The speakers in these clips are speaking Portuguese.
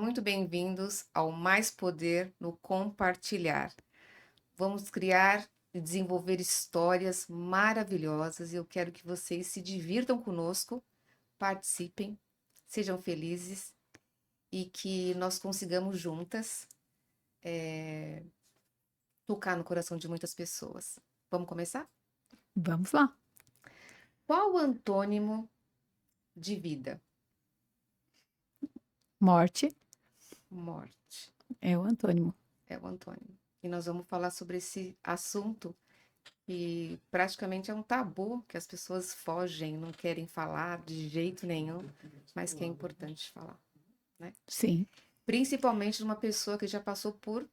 muito bem-vindos ao Mais Poder no Compartilhar. Vamos criar e desenvolver histórias maravilhosas e eu quero que vocês se divirtam conosco, participem, sejam felizes e que nós consigamos juntas tocar no coração de muitas pessoas. Vamos começar? Vamos lá. Qual o antônimo de vida? Morte Morte. é o antônimo. É o antônimo. E nós vamos falar sobre esse assunto que praticamente é um tabu, que as pessoas fogem, não querem falar de jeito nenhum, mas que é importante falar, né? Sim. Principalmente de uma pessoa que já passou por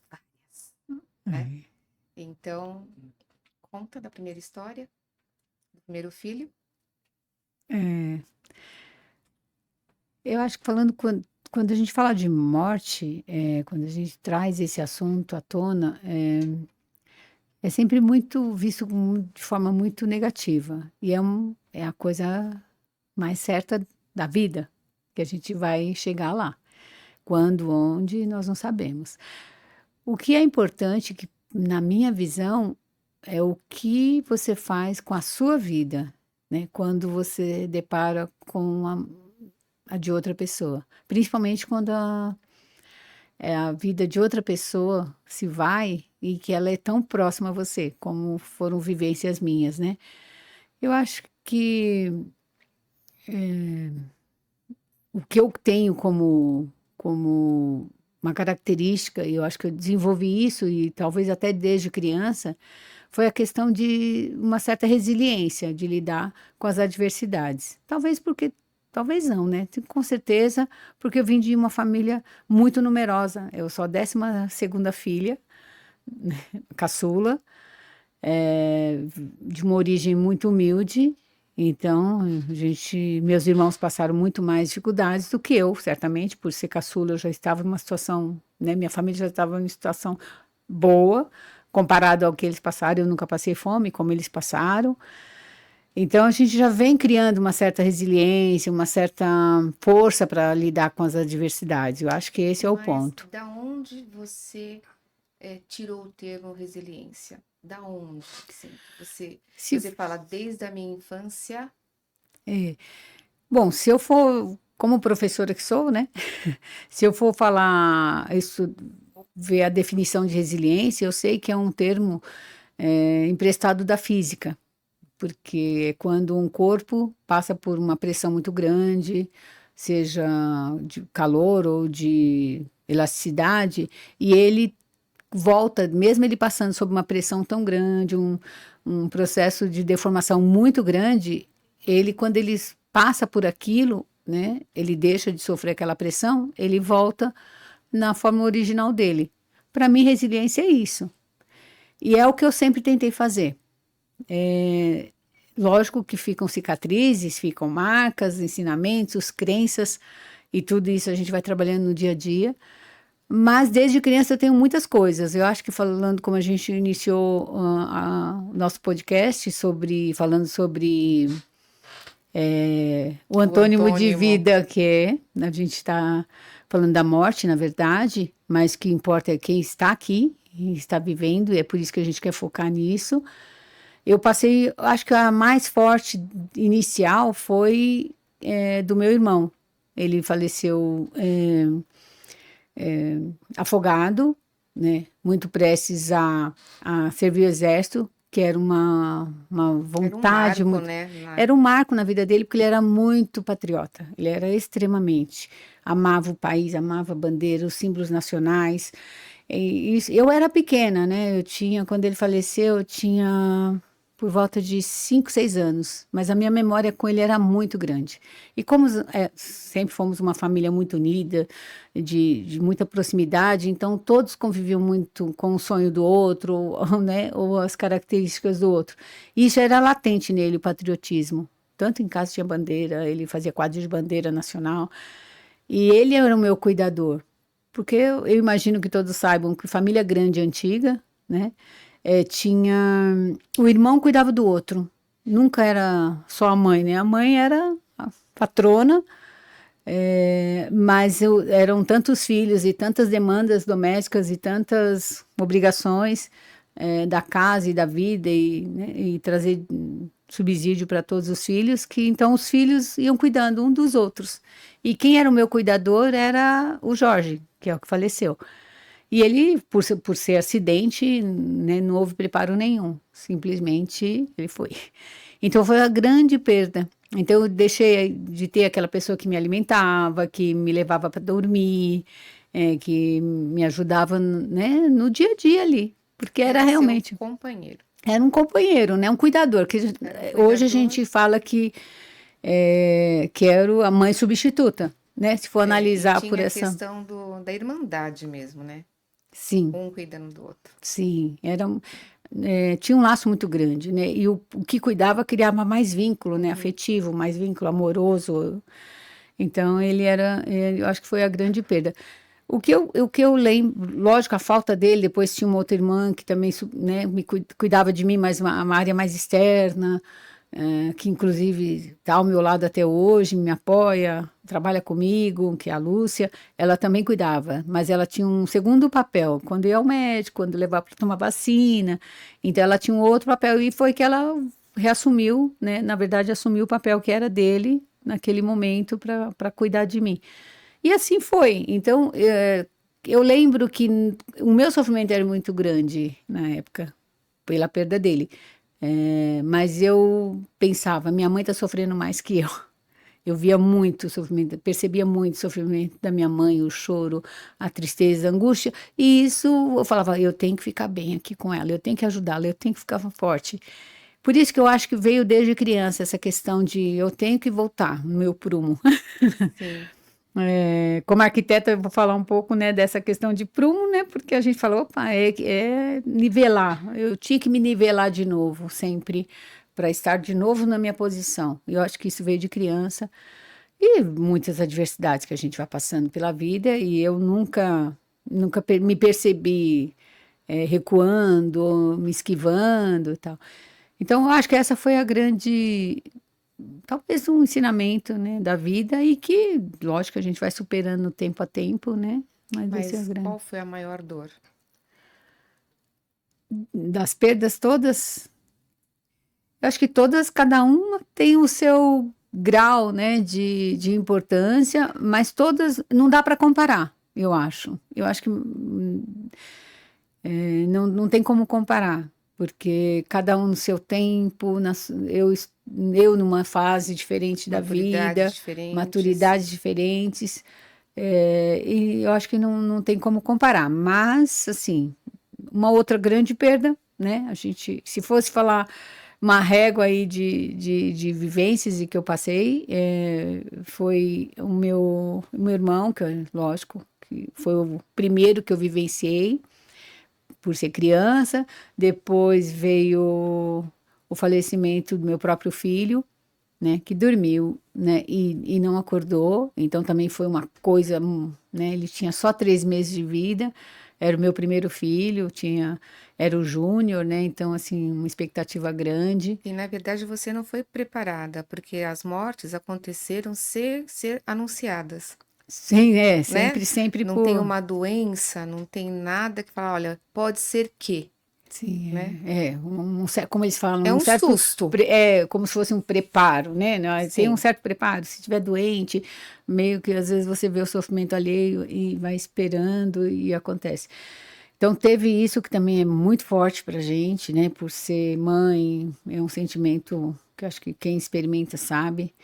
várias, né? Então, conta da primeira história, do primeiro filho. É, eu acho que falando quando a gente fala de morte, quando a gente traz esse assunto à tona, é sempre muito visto de forma muito negativa. E é a coisa mais certa da vida, que a gente vai chegar lá. Quando, onde, nós não sabemos. O que é importante, que, na minha visão, é o que você faz com a sua vida, né? Quando você depara com a de outra pessoa. Principalmente quando a vida de outra pessoa se vai e que ela é tão próxima a você, como foram vivências minhas, né? Eu acho que o que eu tenho como uma característica, e eu acho que eu desenvolvi isso, e talvez até desde criança, foi a questão de uma certa resiliência de lidar com as adversidades. Talvez não, né? Com certeza, porque eu vim de uma família muito numerosa. Eu sou a 12ª filha, caçula, de uma origem muito humilde. Então, meus irmãos passaram muito mais dificuldades do que eu, certamente, por ser caçula, eu já estava em uma situação, né? Minha família já estava em uma situação boa, comparado ao que eles passaram. Eu nunca passei fome, como eles passaram. Então, a gente já vem criando uma certa resiliência, uma certa força para lidar com as adversidades. Eu acho que esse é o Mas ponto. da onde você tirou o termo resiliência? Da onde, assim, que Se, você fala desde a minha infância? bom, se eu for, como professora que sou, né? Se eu for falar isso, ver a definição de resiliência, eu sei que é um termo emprestado da física, porque é quando um corpo passa por uma pressão muito grande, seja de calor ou de elasticidade, e ele volta, mesmo ele passando sob uma pressão tão grande, um processo de deformação muito grande, quando ele passa por aquilo, né, ele deixa de sofrer aquela pressão, ele volta na forma original dele. Para mim, resiliência é isso. E é o que eu sempre tentei fazer. Lógico que ficam cicatrizes, ficam marcas, ensinamentos, crenças, e tudo isso a gente vai trabalhando no dia a dia. Mas desde criança eu tenho muitas coisas. Eu acho que falando como a gente iniciou o nosso podcast falando sobre o O antônimo de antônimo. vida, que é, a gente está falando da morte, na verdade, mas o que importa é quem está aqui e está vivendo, e é por isso que a gente quer focar nisso. Eu passei, acho que a mais forte inicial foi do meu irmão. Ele faleceu afogado, né? Muito prestes a servir o exército, que era uma Era um vontade marco, muito. né? Era um marco na vida dele, porque ele era muito patriota. Ele era extremamente. Amava o país, amava a bandeira, os símbolos nacionais. Eu era pequena, né? Quando ele faleceu, eu tinha por volta de 5, 6 anos, mas a minha memória com ele era muito grande. E como sempre fomos uma família muito unida, de muita proximidade, então todos conviviam muito com o sonho do outro, ou, né, ou as características do outro. E isso era latente nele, o patriotismo. Tanto em casa tinha bandeira, ele fazia quadro de bandeira nacional, e ele era o meu cuidador. Porque eu imagino que todos saibam que família grande e antiga, né? O irmão cuidava do outro. Nunca era só a mãe, né? A mãe era a patrona, Mas eram tantos filhos e tantas demandas domésticas e tantas obrigações da casa e da vida né, e trazer subsídio para todos os filhos, que então os filhos iam cuidando um dos outros. E quem era o meu cuidador era o Jorge, que é o que faleceu. E ele, por ser acidente, né, não houve preparo nenhum. Simplesmente ele foi. Então foi a grande perda. Então eu deixei de ter aquela pessoa que me alimentava, que me levava para dormir, que me ajudava, né, no dia a dia ali. Porque era Era seu realmente, companheiro. era um companheiro, né, um cuidador. Que Era um hoje a cuidador. gente fala que era a mãe substituta, né? Se for E analisar por tinha a essa. questão da irmandade mesmo, né? Sim. Um cuidando do outro. Sim, tinha um laço muito grande, né? E o que cuidava criava mais vínculo, né? Uhum. Afetivo, mais vínculo amoroso. Então, eu acho que foi a grande perda. O que eu lembro, lógico, a falta dele, depois tinha uma outra irmã que também, né, cuidava de mim, mas uma área mais externa, que inclusive está ao meu lado até hoje, me apoia, trabalha comigo, que é a Lúcia. Ela também cuidava, mas ela tinha um segundo papel, quando ia ao médico, quando levava para tomar vacina. Então ela tinha um outro papel e foi que ela reassumiu, né? Na verdade, assumiu o papel que era dele naquele momento para cuidar de mim. E assim foi. Então, eu lembro que o meu sofrimento era muito grande na época, pela perda dele. Mas eu pensava, minha mãe está sofrendo mais que eu. Eu via muito sofrimento, percebia muito o sofrimento da minha mãe, o choro, a tristeza, a angústia. E isso eu falava, eu tenho que ficar bem aqui com ela, eu tenho que ajudá-la, eu tenho que ficar forte. Por isso que eu acho que veio desde criança essa questão de eu tenho que voltar no meu prumo. Sim. Como arquiteta, eu vou falar um pouco, né, dessa questão de prumo, né, porque a gente falou, opa, é nivelar. Eu tinha que me nivelar de novo, sempre, para estar de novo na minha posição. Eu acho que isso veio de criança e muitas adversidades que a gente vai passando pela vida e eu nunca me percebi recuando, ou me esquivando e tal. Então, eu acho que essa foi a grande talvez um ensinamento, né, da vida e que, lógico, a gente vai superando tempo a tempo, né? Mas esse é o Mas grande. qual foi a maior dor? Das perdas todas, eu acho que todas, cada uma tem o seu grau, né, de importância, mas todas não dá para comparar, eu acho. Eu acho que não tem como comparar, porque cada um no seu tempo, eu numa fase diferente da Maturidades vida, diferentes. maturidades diferentes. E eu acho que não tem como comparar, mas, assim, uma outra grande perda, né? A gente, se fosse falar uma régua aí de vivências e que eu passei, foi o meu irmão, lógico, que foi o primeiro que eu vivenciei por ser criança, depois veio o falecimento do meu próprio filho, né, que dormiu, né, e não acordou, então também foi uma coisa, né, ele tinha só 3 meses de vida, era o meu primeiro filho, era o Júnior, né, então assim, uma expectativa grande. E na verdade você não foi preparada, porque as mortes aconteceram ser anunciadas, Sim, né? sempre, sempre Não tem por, uma doença, não tem nada que fala, olha, pode ser que, né? sim, como eles falam, É um um certo, susto. como se fosse um preparo, né? Tem um Sim. certo preparo, se estiver doente, meio que às vezes você vê o sofrimento alheio e vai esperando e acontece. Então teve isso que também é muito forte pra gente, né? Por ser mãe, é um sentimento que eu acho que quem experimenta sabe.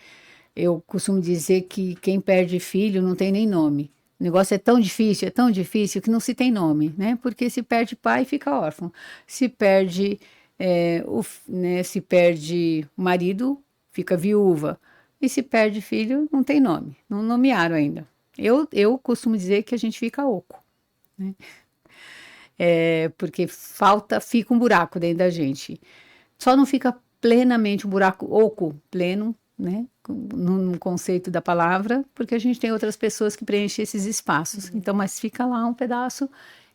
Eu costumo dizer que quem perde filho não tem nem nome. O negócio é tão difícil que não se tem nome, né? Porque se perde pai, fica órfão. Se perde, né, se perde marido, fica viúva. E se perde filho, não tem nome. Não nomearam ainda. Eu costumo dizer que a gente fica oco, né? Porque fica um buraco dentro da gente. Só não fica plenamente um buraco oco, pleno, né? No conceito da palavra, porque a gente tem outras pessoas que preenchem esses espaços. Uhum. Então, mas fica lá um pedaço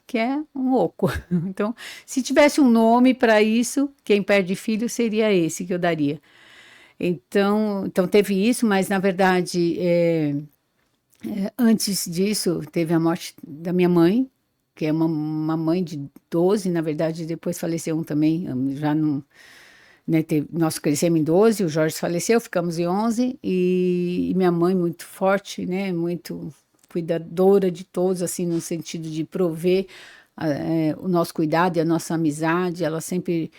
que é um oco. Então, se tivesse um nome para isso, quem perde filho seria esse que eu daria. Então teve isso, mas na verdade Antes disso, teve a morte da minha mãe, que é uma mãe de 12, na verdade, depois faleceu um também, já não, né, nós crescemos em 12, o Jorge faleceu, ficamos em 11, e minha mãe muito forte, né, muito cuidadora de todos, assim, no sentido de prover o nosso cuidado e a nossa amizade, ela sempre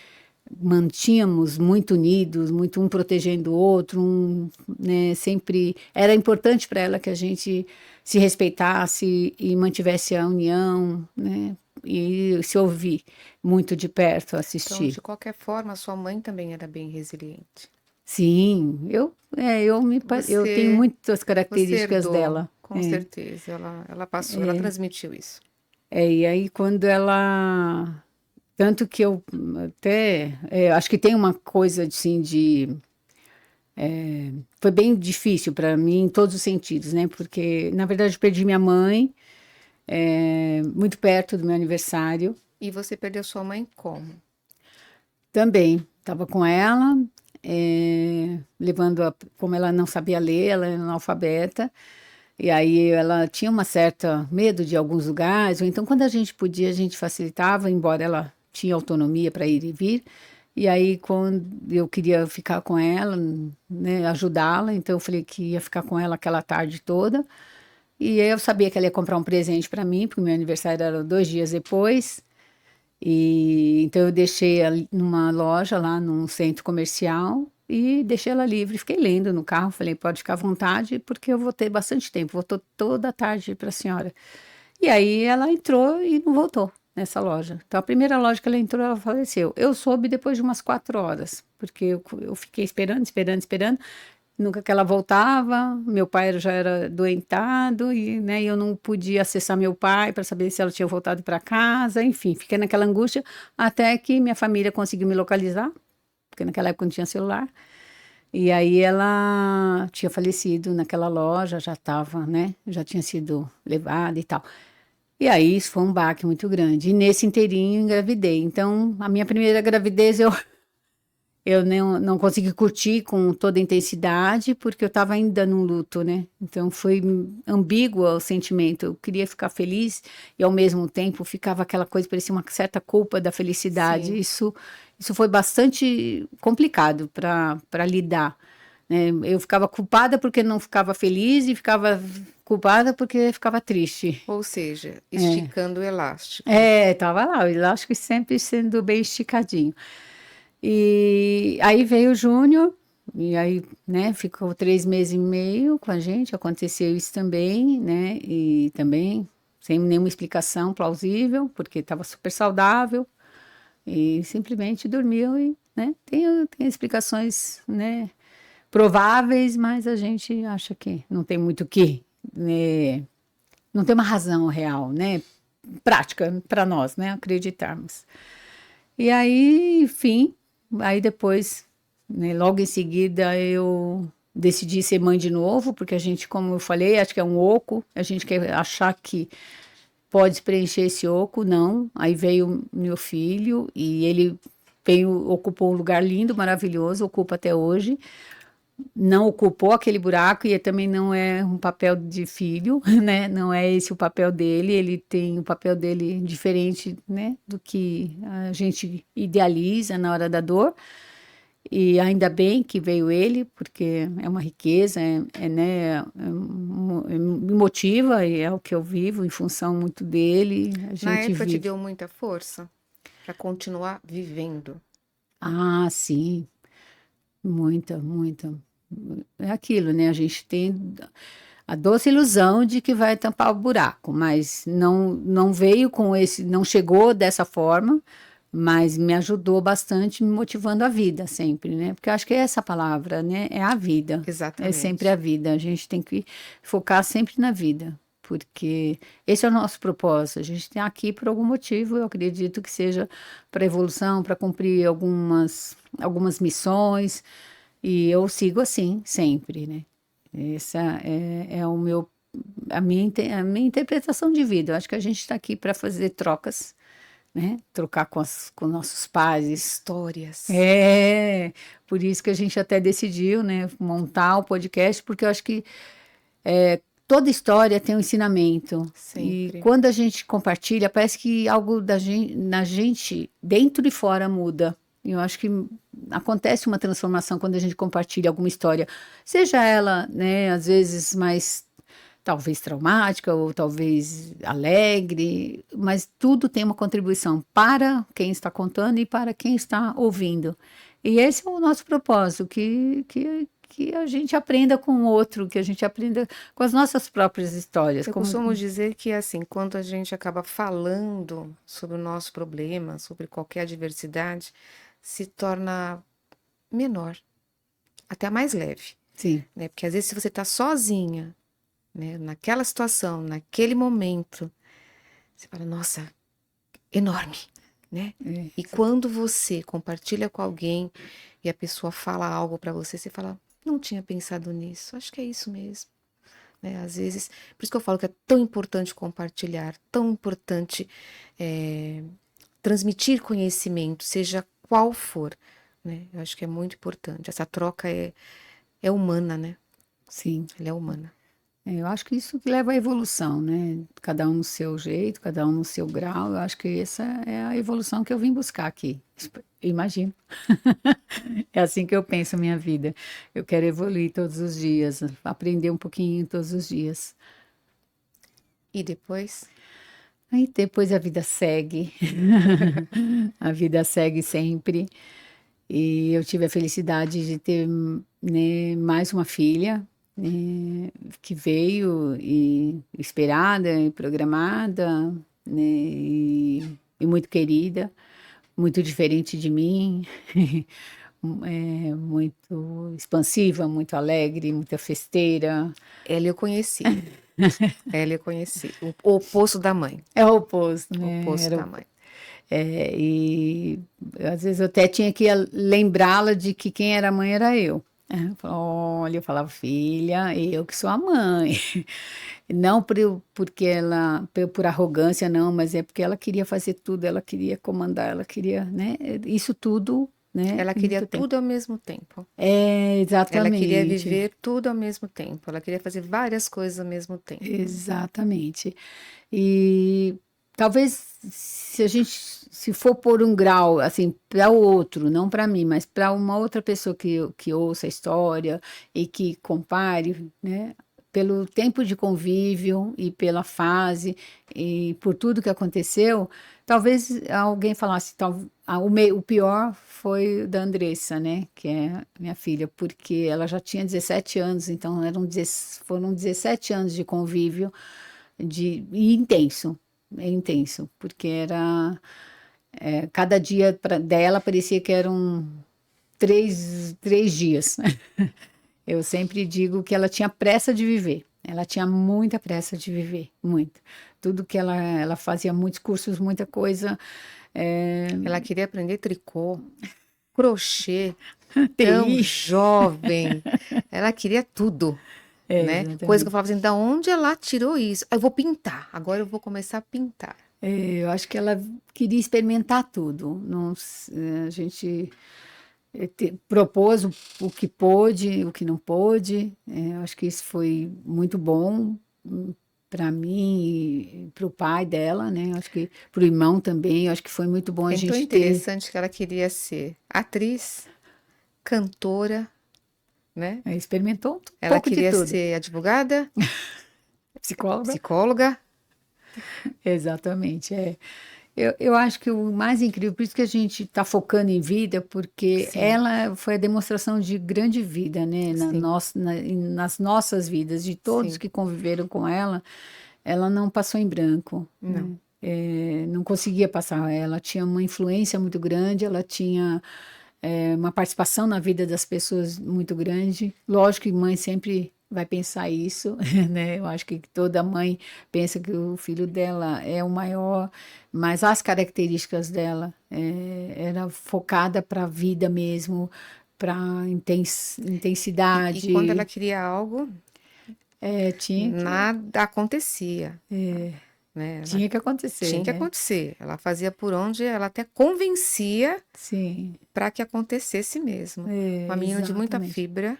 mantínhamos muito unidos, muito um protegendo o outro, né, sempre era importante para ela que a gente se respeitasse e mantivesse a união, né, e se ouvir muito de perto, Então, assistir. de qualquer forma, a sua mãe também era bem resiliente. Sim, eu tenho Você, muitas você características herdou, dela. com certeza. Ela passou, ela transmitiu isso. E aí quando ela, tanto que eu até, acho que tem uma coisa assim foi bem difícil para mim em todos os sentidos, né? Porque, na verdade, eu perdi minha mãe muito perto do meu aniversário. E você perdeu sua mãe como? Também estava com ela, como ela não sabia ler, ela era analfabeta, e aí ela tinha uma certa medo de alguns lugares, ou então quando a gente podia, a gente facilitava, embora ela tinha autonomia para ir e vir. E aí, quando eu queria ficar com ela, né, ajudá-la, então eu falei que ia ficar com ela aquela tarde toda. E aí eu sabia que ela ia comprar um presente para mim, porque meu aniversário era 2 dias depois. E então eu deixei ela numa loja lá num centro comercial e deixei ela livre. Fiquei lendo no carro, falei, pode ficar à vontade, porque eu vou ter bastante tempo, vou toda a tarde para a senhora. E aí ela entrou e não voltou nessa loja. Então a primeira loja que ela entrou, ela faleceu. Eu soube depois de umas 4 horas, porque eu fiquei esperando, esperando, esperando. Nunca que ela voltava, meu pai já era doentado e, né, eu não podia acessar meu pai para saber se ela tinha voltado para casa, enfim, fiquei naquela angústia até que minha família conseguiu me localizar, porque naquela época não tinha celular. E aí ela tinha falecido naquela loja, já estava, né, já tinha sido levada e tal. E aí isso foi um baque muito grande. E nesse inteirinho engravidei. Então, a minha primeira gravidez eu não consegui curtir com toda a intensidade, porque eu estava ainda num luto, né? Então foi ambíguo o sentimento. Eu queria ficar feliz e ao mesmo tempo ficava aquela coisa, parecia uma certa culpa da felicidade. Sim. Isso foi bastante complicado para lidar, né? Eu ficava culpada porque não ficava feliz e ficava culpada porque ficava triste. Ou seja, esticando o elástico. Tava lá, o elástico sempre sendo bem esticadinho. E aí veio o Júnior, e aí, né, ficou 3 meses e meio com a gente, aconteceu isso também, né, e também sem nenhuma explicação plausível, porque estava super saudável, e simplesmente dormiu e, né, tem explicações, né, prováveis, mas a gente acha que não tem muito o que, né, não tem uma razão real, né, prática para nós, né, acreditarmos. E aí, enfim, aí depois, né, logo em seguida, eu decidi ser mãe de novo, porque a gente, como eu falei, acho que é um oco, a gente quer achar que pode preencher esse oco, não. Aí veio meu filho e ele veio, ocupou um lugar lindo, maravilhoso, ocupa até hoje. Não ocupou aquele buraco e também não é um papel de filho, né? Não é esse o papel dele. Ele tem o papel dele diferente, né? Do que a gente idealiza na hora da dor. E ainda bem que veio ele, porque é uma riqueza, né? Me motiva e é o que eu vivo em função muito dele. A Na gente época te vive. deu muita força para continuar vivendo. Ah, sim, muita, muita. É aquilo, né? A gente tem a doce ilusão de que vai tampar o buraco, mas não veio com esse, não chegou dessa forma, mas me ajudou bastante, me motivando a vida sempre, né? Porque eu acho que é essa palavra, né? É a vida, é sempre a Exatamente. vida. A gente tem que focar sempre na vida, porque esse é o nosso propósito. A gente tem aqui por algum motivo, eu acredito que seja para evolução, para cumprir algumas missões, e eu sigo assim, sempre, né? Essa é a minha interpretação de vida. Eu acho que a gente está aqui para fazer trocas, né? Trocar com nossos pais. Histórias. É, por isso que a gente até decidiu, né, montar o podcast, porque eu acho que toda história tem um ensinamento. E Sempre. quando a gente compartilha, parece que algo na gente, dentro e fora, muda. Eu acho que acontece uma transformação quando a gente compartilha alguma história, seja ela, né, às vezes mais talvez traumática ou talvez alegre, mas tudo tem uma contribuição para quem está contando e para quem está ouvindo. E esse é o nosso propósito, que a gente aprenda com o outro, que a gente aprenda com as nossas próprias histórias. Eu costumo dizer que, assim, quando a gente acaba falando sobre o nosso problema, sobre qualquer adversidade, se torna menor, até mais leve, Sim, né? Porque às vezes se você está sozinha, né, naquela situação, naquele momento, você fala, nossa, enorme, né? é, E quando você compartilha com alguém e a pessoa fala algo para você, você fala, não tinha pensado nisso, acho que é isso mesmo. Né? Às vezes, por isso que eu falo que é tão importante compartilhar, tão importante transmitir conhecimento, seja qual for, né? Eu acho que é muito importante. Essa troca é humana, né? sim. Ela é humana. Eu acho que isso que leva à evolução, né? Cada um no seu jeito, cada um no seu grau. Eu acho que essa é a evolução que eu vim buscar aqui. Imagino. É assim que eu penso a minha vida. Eu quero evoluir todos os dias, aprender um pouquinho todos os dias. E depois, Aí depois a vida segue. A vida segue sempre. E eu tive a felicidade de ter, né, mais uma filha, que veio e esperada e programada, né, e muito querida, muito diferente de mim, muito expansiva, muito alegre, muita festeira. ela eu conheci. Ela eu conheci. O oposto da mãe. É o oposto, O né? oposto da mãe. E às vezes eu até tinha que lembrá-la de que quem era a mãe era eu. Olha, eu falava, filha, eu que sou a mãe. Não porque ela, por arrogância, não, mas é porque ela queria fazer tudo, ela queria comandar, ela queria, né? Isso tudo, né? Ela queria Muito tempo. tudo ao mesmo tempo. É, Ela queria exatamente, viver tudo ao mesmo tempo. Ela queria fazer várias coisas ao mesmo tempo. exatamente. E talvez se a gente se for por um grau assim para o outro, não para mim, mas para uma outra pessoa que ouça a história e que compare, né? Pelo tempo de convívio e pela fase e por tudo que aconteceu, talvez alguém falasse, o pior foi o da Andressa, né? Que é minha filha, porque ela já tinha 17 anos, então foram 17 anos de convívio e intenso, é intenso, porque cada dia dela parecia que eram três dias. Eu sempre digo que ela tinha pressa de viver. Ela tinha muita pressa de viver, muito. Tudo que ela fazia muitos cursos, muita coisa. é, Ela queria aprender tricô, crochê, tão TI. jovem. Ela queria tudo, né? Coisa que eu Exatamente. falava assim, da onde ela tirou isso? Eu vou pintar. Agora eu vou começar a pintar. Eu acho que ela queria experimentar tudo. Não, a gente propôs o que pôde, o que não pôde. Eu acho que isso foi muito bom para mim e para o pai dela, né? Acho que para o irmão também. Acho que foi muito bom a É tão gente ter. interessante que ela queria ser atriz, cantora, né? Experimentou um Ela pouco de queria tudo. ser advogada, Psicóloga? psicóloga. Exatamente. Eu acho que o mais incrível, por isso que a gente está focando em vida, porque Sim, ela foi a demonstração de grande vida, né, sim, nas nossas vidas, de todos sim. que conviveram com ela não passou em branco, Não. né? Não conseguia passar. Ela tinha uma influência muito grande, ela tinha uma participação na vida das pessoas muito grande. Lógico que mãe sempre vai pensar isso, né? Eu acho que toda mãe pensa que o filho dela é o maior, mas as características dela era focada para a vida mesmo, para E quando ela intensidade. queria algo, Tinha que, nada acontecia, né? Ela tinha que acontecer, tinha que né? acontecer. Ela fazia por onde ela até convencia Sim, para que acontecesse mesmo. Uma menina de muita exatamente. fibra,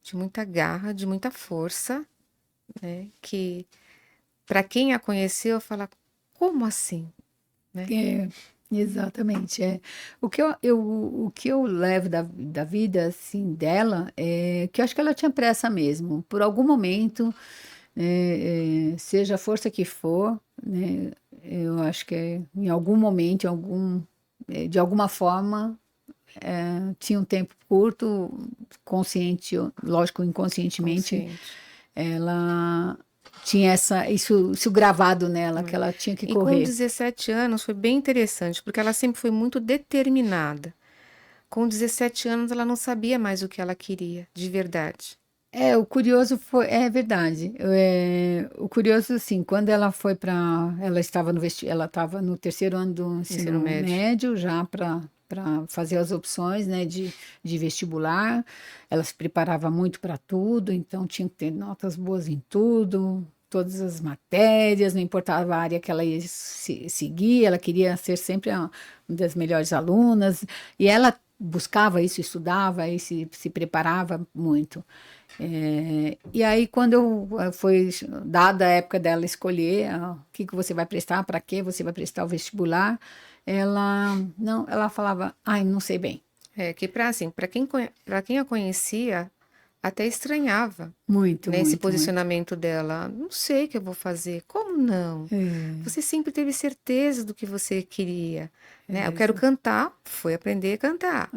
de muita garra, de muita força, né? Que para quem a conheceu, fala, como assim, né? É, exatamente. É. O que eu levo da vida assim dela é que eu acho que ela tinha pressa mesmo. Por algum momento, seja a força que for, né, eu acho que em algum momento, de alguma forma, tinha um tempo curto, consciente, lógico, inconscientemente, Consciente. ela tinha isso gravado nela, que Né? ela tinha que E com correr. 17 anos foi bem interessante, porque ela sempre foi muito determinada. Com 17 anos, ela não sabia mais o que ela queria, de verdade. O curioso foi, é verdade. O curioso, assim, quando ela foi para, ela estava no terceiro ano do Ensino ensino médio. médio, já para fazer as opções, né, de vestibular. Ela se preparava muito para tudo, então tinha que ter notas boas em tudo, todas as matérias, não importava a área que ela ia seguir, ela queria ser sempre uma das melhores alunas, e ela buscava isso, estudava e se preparava muito. E aí, quando foi dada a época dela escolher o que que você vai prestar, para que você vai prestar o vestibular, ela não, ela falava, ai, não sei bem. É que para assim, para quem a conhecia, até estranhava, Muito, né, esse muito, muito. posicionamento dela. Não sei o que eu vou fazer. Como não? É, Você sempre teve certeza do que você queria, né? Eu quero exa- cantar, foi aprender a cantar.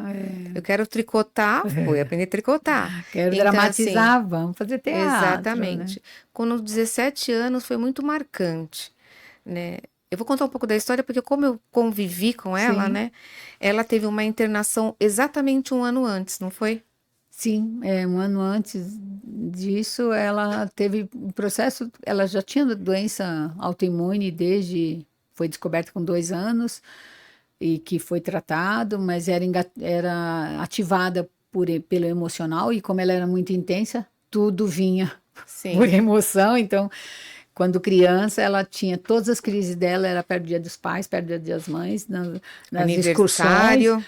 Eu é, quero tricotar, foi aprender a tricotar. quero Então, assim, dramatizar, vamos fazer teatro, né? exatamente. Com os 17 anos foi muito marcante, né? Eu vou contar um pouco da história, porque como eu convivi com ela, Sim, né? Ela teve uma internação exatamente um ano antes, não foi? sim, um ano antes disso, ela teve um processo, ela já tinha doença autoimune foi descoberta com 2 anos, e que foi tratado, mas era ativada pelo emocional, e como ela era muito intensa, tudo vinha por Sim. emoção, então quando criança, ela tinha todas as crises dela, era perto do Dia dos Pais, perto do Dia das Mães, nas excursões, Aniversário.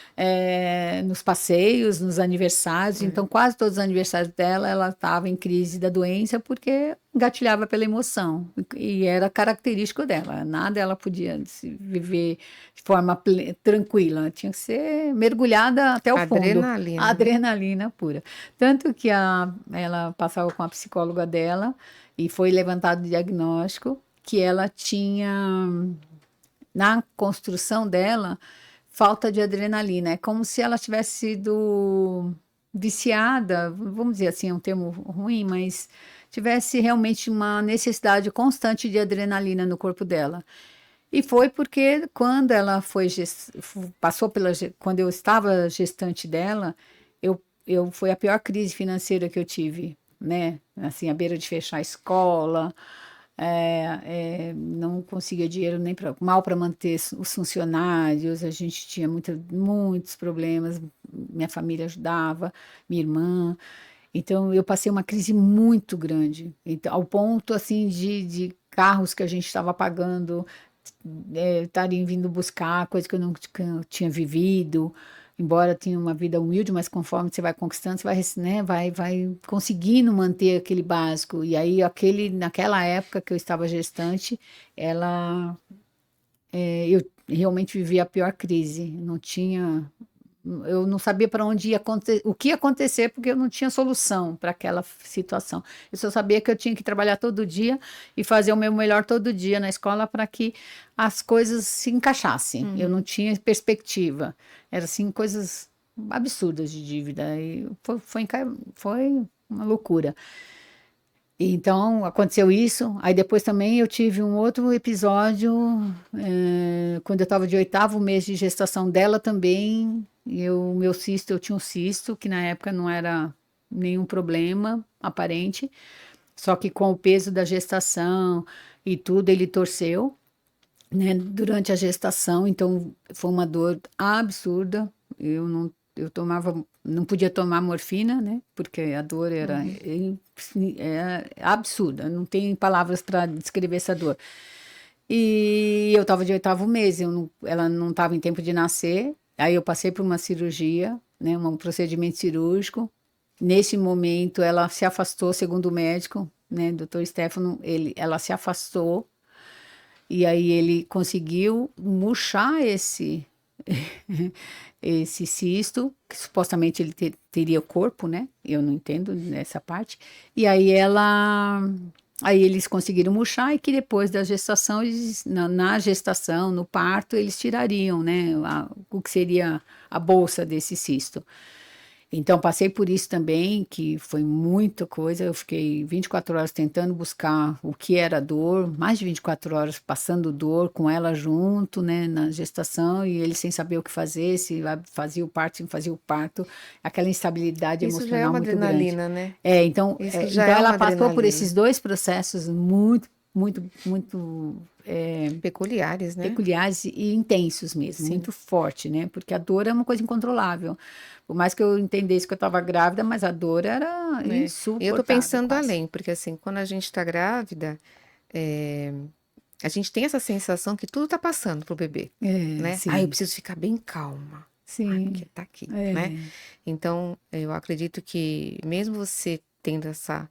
nos passeios, nos aniversários. É. Então, quase todos os aniversários dela, ela estava em crise da doença porque engatilhava pela emoção. E era característico dela. Nada ela podia viver de forma tranquila. Tinha que ser mergulhada até o fundo. Adrenalina, né? Adrenalina pura. Tanto que ela passava com a psicóloga dela e foi levantado o diagnóstico que ela tinha, na construção dela, falta de adrenalina. É como se ela tivesse sido viciada, vamos dizer assim, é um termo ruim, mas tivesse realmente uma necessidade constante de adrenalina no corpo dela. E foi porque quando ela passou quando eu estava gestante dela, foi a pior crise financeira que eu tive, né? Assim, à beira de fechar a escola, não conseguia dinheiro nem mal para manter os funcionários, a gente tinha muitos problemas, minha família ajudava, minha irmã. Então, eu passei uma crise muito grande, então, ao ponto, assim, de carros que a gente estava pagando estarem vindo buscar, coisa que eu não tinha vivido, embora tenha uma vida humilde, mas conforme você vai conquistando, você vai, né, vai conseguindo manter aquele básico. E aí, naquela época que eu estava gestante, eu realmente vivia a pior crise. Eu não sabia para onde ia acontecer, o que ia acontecer, porque eu não tinha solução para aquela situação. Eu só sabia que eu tinha que trabalhar todo dia e fazer o meu melhor todo dia na escola para que as coisas se encaixassem. Eu não Uhum. tinha perspectiva. Era assim, coisas absurdas de dívida. E foi uma loucura. Então, aconteceu isso. Aí depois também eu tive um outro episódio, quando eu estava de 8º mês de gestação dela também. Meu cisto, eu tinha um cisto, que na época não era nenhum problema aparente, só que com o peso da gestação e tudo, ele torceu, né, durante a gestação, então foi uma dor absurda. Eu não podia tomar morfina, né, porque a dor era Uhum. absurda, não tem palavras para descrever essa dor. E eu estava de 8º mês, ela não estava em tempo de nascer, aí eu passei por uma cirurgia, né, um procedimento cirúrgico. Nesse momento, ela se afastou, segundo o médico, né? Doutor Stefano, ela se afastou e aí ele conseguiu murchar esse cisto, que supostamente ele teria corpo, né? Eu não entendo nessa parte. E aí eles conseguiram murchar e que depois da gestação, na gestação, no parto, eles tirariam, né? O que seria a bolsa desse cisto. Então, passei por isso também, que foi muita coisa. Eu fiquei 24 horas tentando buscar o que era dor, mais de 24 horas passando dor com ela junto, né, na gestação, e ele sem saber o que fazer, se fazia o parto, se não fazia o parto, aquela instabilidade Isso já é emocional uma muito grande. adrenalina, né? Então, Isso já então é ela uma passou por adrenalina. esses dois processos muito Peculiares, né? peculiares e intensos mesmo, Sim. muito forte, né? Porque a dor é uma coisa incontrolável. Por mais que eu entendesse que eu estava grávida, mas a dor era É. E eu tô insuportável, pensando quase. além, porque assim, quando a gente tá grávida, é, a gente tem essa sensação que tudo tá passando pro bebê, É, né? Ah, eu sim, preciso ficar bem calma. Ai, porque sim, tá aqui, né? é, Então, eu acredito que mesmo você tendo essa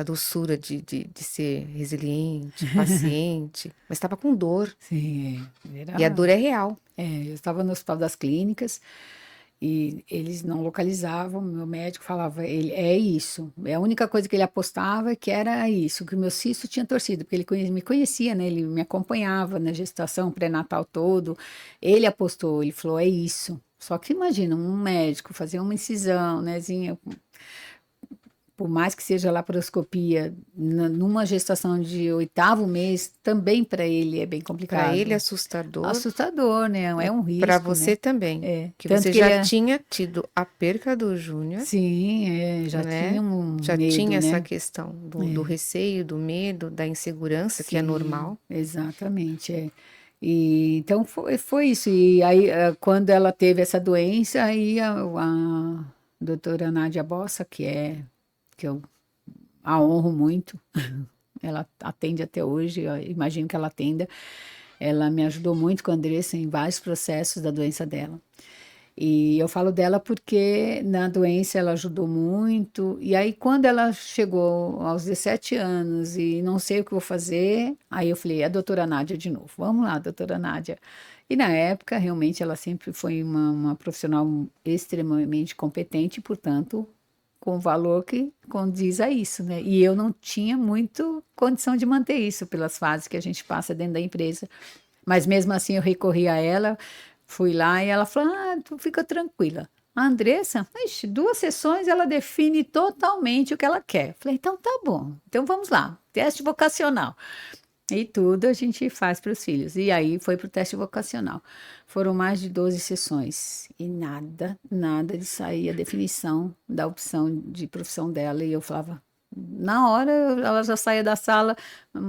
doçura de ser resiliente, paciente, mas estava com dor. sim, E a dor é real. eu estava no Hospital das Clínicas e eles não localizavam, meu médico falava, ele é isso, é a única coisa que ele apostava que era isso, que o meu cisto tinha torcido, porque ele me conhecia, né, ele me acompanhava na gestação, pré-natal todo, ele apostou, ele falou, é isso. Só que imagina, um médico fazer uma incisão, né, por mais que seja laparoscopia, numa gestação de 8º mês, também para ele é bem Para ele, complicado. assustador. Assustador, né? E É um para risco, você né? também. Que Tanto você que ele já é, tinha tido a perca do Júnior, sim, já tinha né? um Já medo, tinha essa né? questão do É, receio, do medo, da insegurança, que é sim, normal. exatamente. E então foi isso. E aí, quando ela teve essa doença, aí a doutora Nádia Bossa, que eu a honro muito, ela atende até hoje, eu imagino que ela atenda. Ela me ajudou muito com a Andressa em vários processos da doença dela. E eu falo dela porque na doença ela ajudou muito. E aí, quando ela chegou aos 17 anos e não sei o que vou fazer, aí eu falei, a doutora Nádia de novo. Vamos lá, doutora Nádia. E na época, realmente, ela sempre foi uma profissional extremamente competente, portanto, com valor que condiz a isso, né? E eu não tinha muito condição de manter isso pelas fases que a gente passa dentro da empresa. Mas mesmo assim eu recorri a ela, fui lá e ela falou: Ah, tu fica tranquila. A Andressa, ixi, 2 sessões ela define totalmente o que ela quer. Falei, então tá bom, então vamos lá, teste vocacional. E tudo a gente faz para os filhos. E aí foi para o teste vocacional. Foram mais de 12 sessões e nada de sair a definição da opção de profissão dela. E eu falava, na hora ela já saía da sala,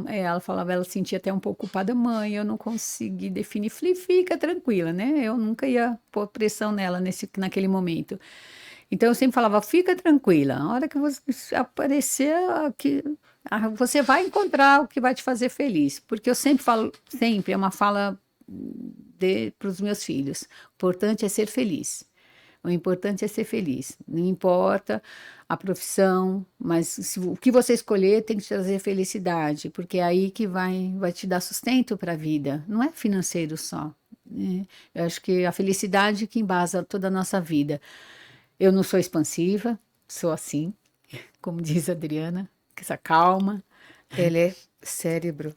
ela falava, ela sentia até um pouco culpada, mãe, eu não consegui definir. Falei, fica tranquila, né? Eu nunca ia pôr pressão nela naquele momento. Então eu sempre falava, fica tranquila, a hora que você aparecer aqui, você vai encontrar o que vai te fazer feliz. Porque eu sempre falo, sempre, é uma fala para os meus filhos. O importante é ser feliz. O importante é ser feliz. Não importa a profissão, mas o que você escolher tem que te trazer felicidade, porque é aí que vai te dar sustento para a vida. Não é financeiro só, né? Eu acho que a felicidade que embasa toda a nossa vida. Eu não sou expansiva, sou assim, como diz a Adriana, com essa calma. Ele é cérebro.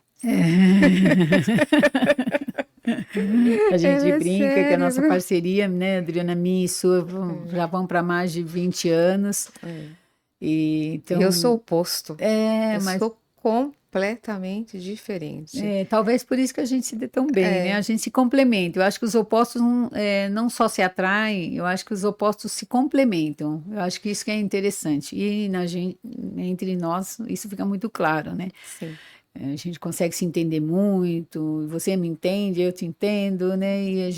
A Ele gente é brinca que a nossa cérebro. parceria, né, Adriana, minha e sua, já vão para mais de 20 anos. É. E E eu sou o então, oposto. Eu mas sou completamente diferente. talvez por isso que a gente se dê tão bem, né? A É, gente se complementa. Eu acho que os opostos não só se atraem, eu acho que os opostos se complementam. Eu acho que isso que é interessante. E entre nós, isso fica muito claro, né? sim. A gente consegue se entender muito, você me entende, eu te entendo, né? E a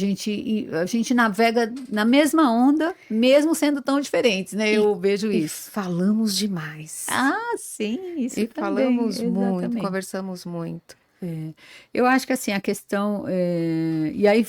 gente navega na mesma onda, mesmo sendo tão diferentes, né? E, Eu vejo e isso. falamos demais. Ah, sim, isso E também, falamos muito, exatamente. conversamos muito. Eu acho que assim, a questão. E aí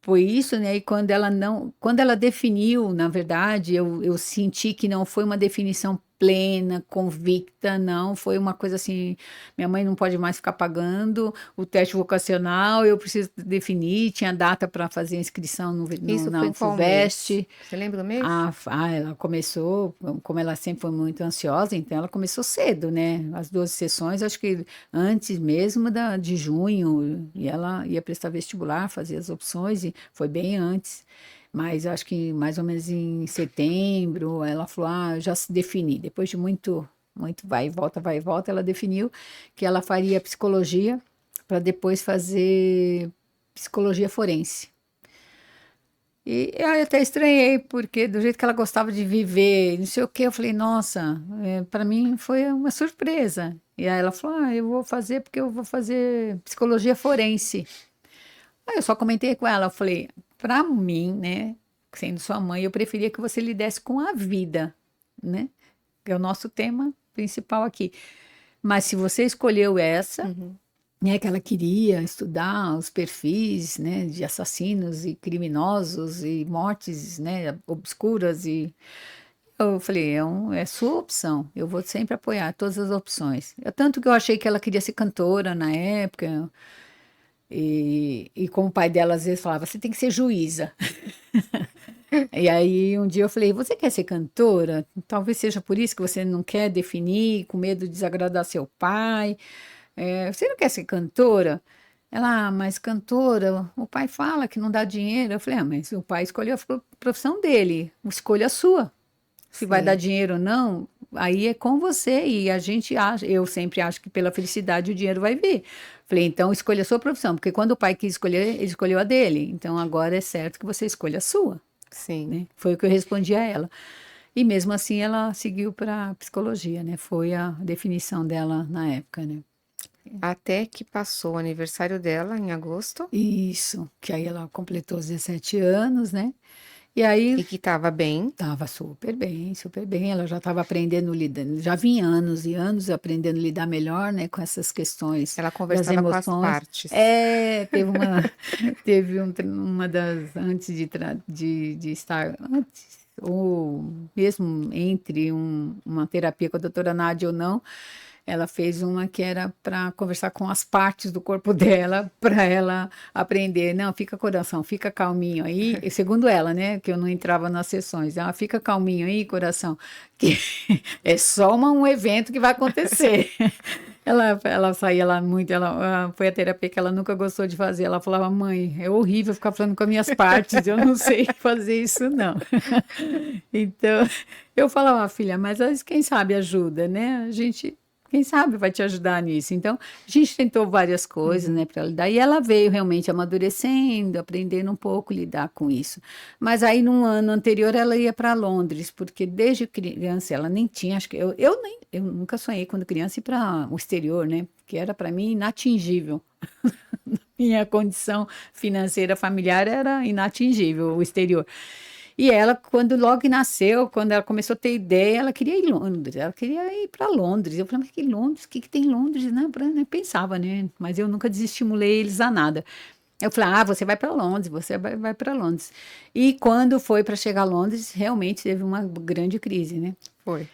foi isso, né? E quando ela definiu, na verdade, eu senti que não foi uma definição plena, convicta, não, foi uma coisa assim, minha mãe não pode mais ficar pagando o teste vocacional, eu preciso definir, tinha data para fazer a inscrição Isso foi na em qual mês? FUVEST. Você lembra o mês? Ela começou, como ela sempre foi muito ansiosa, então ela começou cedo, né? As 12 sessões, acho que antes mesmo de junho, e ela ia prestar vestibular, fazer as opções, e foi bem antes. Mas acho que mais ou menos em setembro, ela falou: eu já se defini. Depois de muito vai e volta, ela definiu que ela faria psicologia para depois fazer psicologia forense. E eu até estranhei, porque do jeito que ela gostava de viver, não sei o quê, eu falei, nossa, para mim foi uma surpresa. E aí ela falou, eu vou fazer porque eu vou fazer psicologia forense. Aí eu só comentei com ela, eu falei, para mim, né, sendo sua mãe, eu preferia que você lidasse com a vida, né, que é o nosso tema principal aqui. Mas se você escolheu essa, Uhum. né, que ela queria estudar os perfis, né, de assassinos e criminosos e mortes, né, obscuras e eu falei, é sua opção, eu vou sempre apoiar todas as opções. Tanto que eu achei que ela queria ser cantora na época e como o pai dela às vezes falava, você tem que ser juíza. E aí um dia eu falei, você quer ser cantora? Talvez seja por isso que você não quer definir, com medo de desagradar seu pai. Você não quer ser cantora? Ela, mas cantora, o pai fala que não dá dinheiro. Eu falei, mas o pai escolheu a profissão dele, escolha a sua. Se vai dar Sim, dinheiro ou não, aí é com você. E a gente acha, eu sempre acho que pela felicidade o dinheiro vai vir. Falei, então escolha a sua profissão, porque quando o pai quis escolher, ele escolheu a dele. Então agora é certo que você escolha a sua, sim. né? Foi o que eu respondi a ela. E mesmo assim ela seguiu para psicologia, né? Foi a definição dela na época, né? Até que passou o aniversário dela em agosto Isso, que aí ela completou os 17 anos, né? E aí e que estava bem. estava super bem, super bem. Ela já estava aprendendo a lidar, já vinha anos e anos aprendendo a lidar melhor, né, com essas questões Ela das conversava com as emoções. partes. Teve uma das, antes de estar, antes, ou mesmo entre uma terapia com a doutora Nádia ou não, ela fez uma que era para conversar com as partes do corpo dela, para ela aprender. Não, fica coração, fica calminho aí. E segundo ela, né, que eu não entrava nas sessões. Ela fica calminho aí, coração, que é só um evento que vai acontecer. Ela saía lá muito, ela foi a terapia que ela nunca gostou de fazer. Ela falava, mãe, é horrível ficar falando com as minhas partes, eu não sei fazer isso, não. Então, eu falava, filha, mas quem sabe ajuda, né? A gente, quem sabe vai te ajudar nisso. Então, a gente tentou várias coisas, Uhum. né, para lidar, e ela veio realmente amadurecendo, aprendendo um pouco a lidar com isso. Mas aí, num ano anterior, ela ia para Londres, porque desde criança ela nem tinha, acho que eu nunca sonhei quando criança ir para o exterior, né? Que era para mim inatingível. Minha condição financeira familiar era inatingível, o exterior. E ela, quando logo nasceu, quando ela começou a ter ideia, ela queria ir em Londres, ela queria ir para Londres. Eu falei, mas que Londres? O que que tem em Londres? Né? Eu pensava, né? Mas eu nunca desestimulei eles a nada. Eu falei, você vai para Londres, você vai para Londres. E quando foi para chegar a Londres, realmente teve uma grande crise, né? Foi.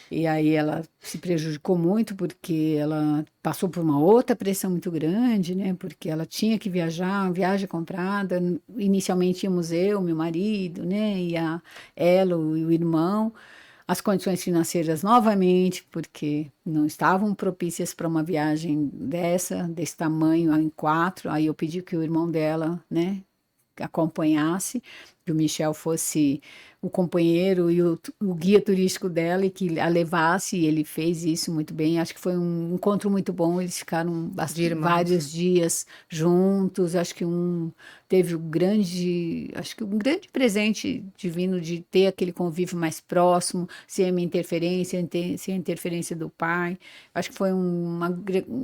E aí ela se prejudicou muito porque ela passou por uma outra pressão muito grande, né? Porque ela tinha que viajar, viagem comprada. Inicialmente íamos eu, meu marido, né? E ela e o irmão. As condições financeiras novamente, porque não estavam propícias para uma viagem desse tamanho, em quatro. Aí eu pedi que o irmão dela, né? Acompanhasse, que o Michel fosse o companheiro e o guia turístico dela e que a levasse, e ele fez isso muito bem. Acho que foi um encontro muito bom. Eles ficaram De vários irmãos. dias juntos. Acho que teve acho que um grande presente divino de ter aquele convívio mais próximo, sem a minha interferência, sem a interferência do pai. Acho que foi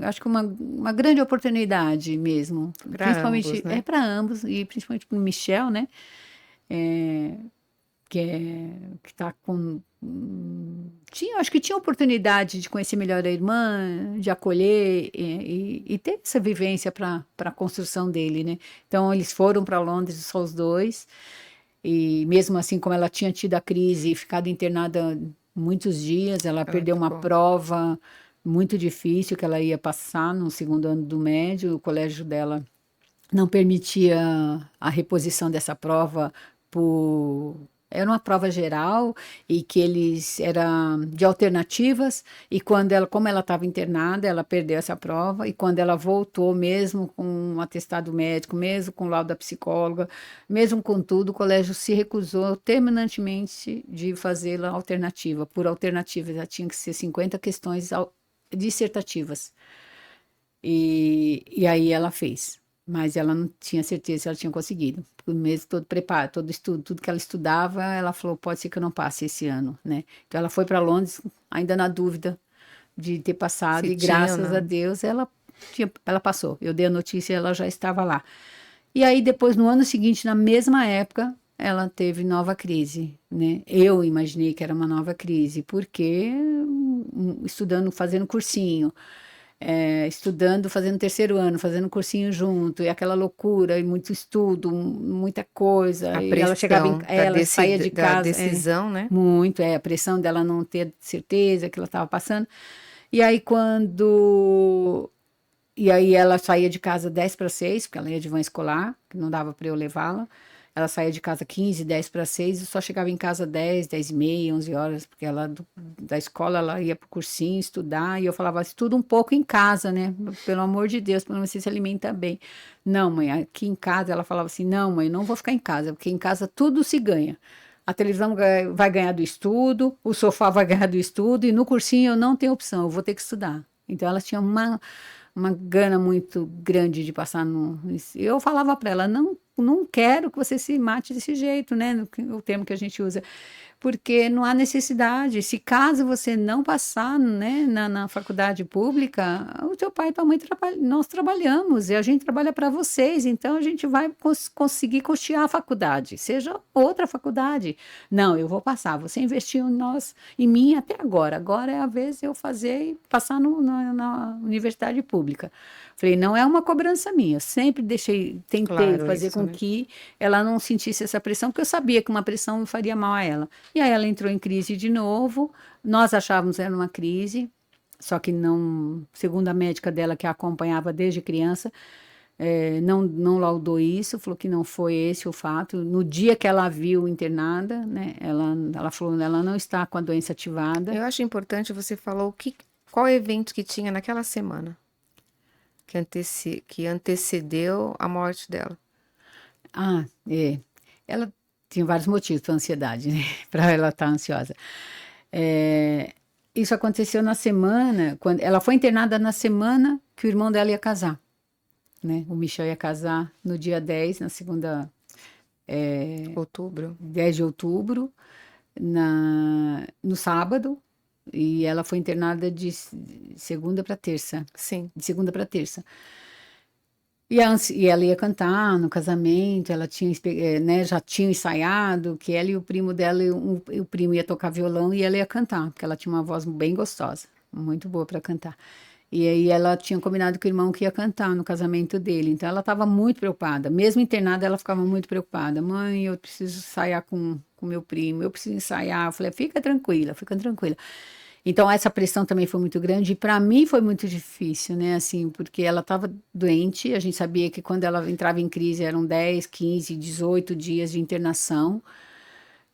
acho que uma grande oportunidade mesmo, Para ambos, principalmente né? para ambos e principalmente para o Michel, né? É, que está com acho que tinha oportunidade de conhecer melhor a irmã, de acolher e ter essa vivência para a construção dele, né? Então eles foram para Londres só os dois. E mesmo assim, como ela tinha tido a crise e ficado internada muitos dias. Ela Ela perdeu uma ficou. prova muito difícil que ela ia passar no segundo ano do médio. O colégio dela não permitia a reposição dessa prova por. Era uma prova geral e que eles era de alternativas e quando ela, como ela estava internada, ela perdeu essa prova e quando ela voltou mesmo com um atestado médico, mesmo com o laudo da psicóloga, mesmo com tudo, o colégio se recusou terminantemente de fazê-la alternativa. Por alternativa, já tinha que ser 50 questões dissertativas. E aí ela fez, mas ela não tinha certeza se ela tinha conseguido. O mês todo preparo, todo estudo, tudo que ela estudava, ela falou, pode ser que eu não passe esse ano, né? Então ela foi para Londres ainda na dúvida de ter passado Se e tinha ou graças a não. Deus ela passou. Eu dei a notícia e ela já estava lá. E aí depois no ano seguinte, na mesma época, ela teve nova crise, né? Eu imaginei que era uma nova crise, porque estudando, fazendo cursinho, estudando, fazendo terceiro ano, fazendo cursinho junto, e aquela loucura, e muito estudo, muita coisa, A e ela pressão ela saía de da casa, decisão, né? muito, a pressão dela não ter certeza que ela estava passando, e aí e aí ela saía de casa 10 para 6, porque ela ia de van escolar, que não dava para eu levá-la. Ela saía de casa 15, 10 para 6 e só chegava em casa 10, 10 e meia, 11 horas, porque ela da escola ela ia pro cursinho estudar e eu falava, estuda um pouco em casa, né? Pelo amor de Deus, para você se alimenta bem. Não, mãe, aqui em casa ela falava assim, não, mãe, não vou ficar em casa, porque em casa tudo se ganha. A televisão vai ganhar do estudo, o sofá vai ganhar do estudo e no cursinho eu não tenho opção, eu vou ter que estudar. Então ela tinha uma gana muito grande de passar no. Eu falava para ela, não, não quero que você se mate desse jeito, né? O termo que a gente usa, porque não há necessidade. Se caso você não passar, né, na faculdade pública, o teu pai e tua mãe nós trabalhamos e a gente trabalha para vocês, então a gente vai conseguir custear a faculdade, seja outra faculdade. Não, eu vou passar. Você investiu em mim até agora. Agora é a vez de eu fazer e passar na universidade pública. Falei, não é uma cobrança minha. Eu sempre tentei Claro, fazer isso, com né? que ela não sentisse essa pressão, porque eu sabia que uma pressão faria mal a ela. E aí ela entrou em crise de novo. Nós achávamos que era uma crise, só que não, segundo a médica dela que a acompanhava desde criança, não laudou isso, falou que não foi esse o fato. No dia que ela viu internada, né, ela falou que ela não está com a doença ativada. Eu acho importante você falar qual evento que tinha naquela semana que antecedeu a morte dela. Ah, é. Ela tinha vários motivos para ansiedade, né? Para ela estar ansiosa. É, isso aconteceu na semana, quando ela foi internada na semana que o irmão dela ia casar, né? O Michel ia casar no dia 10, na segunda, Outubro? 10 de outubro, no sábado, e ela foi internada de segunda para terça, Sim. de segunda para terça. E ela ia cantar no casamento, ela tinha, né, já tinha ensaiado, que ela e o primo dela, o primo ia tocar violão e ela ia cantar, porque ela tinha uma voz bem gostosa, muito boa para cantar. E aí ela tinha combinado com o irmão que ia cantar no casamento dele, então ela estava muito preocupada. Mesmo internada, ela ficava muito preocupada. Mãe, eu preciso ensaiar com meu primo, eu preciso ensaiar. Eu falei, fica tranquila, fica tranquila. Então, essa pressão também foi muito grande e para mim foi muito difícil, né? Assim, porque ela estava doente, a gente sabia que quando ela entrava em crise eram 10, 15, 18 dias de internação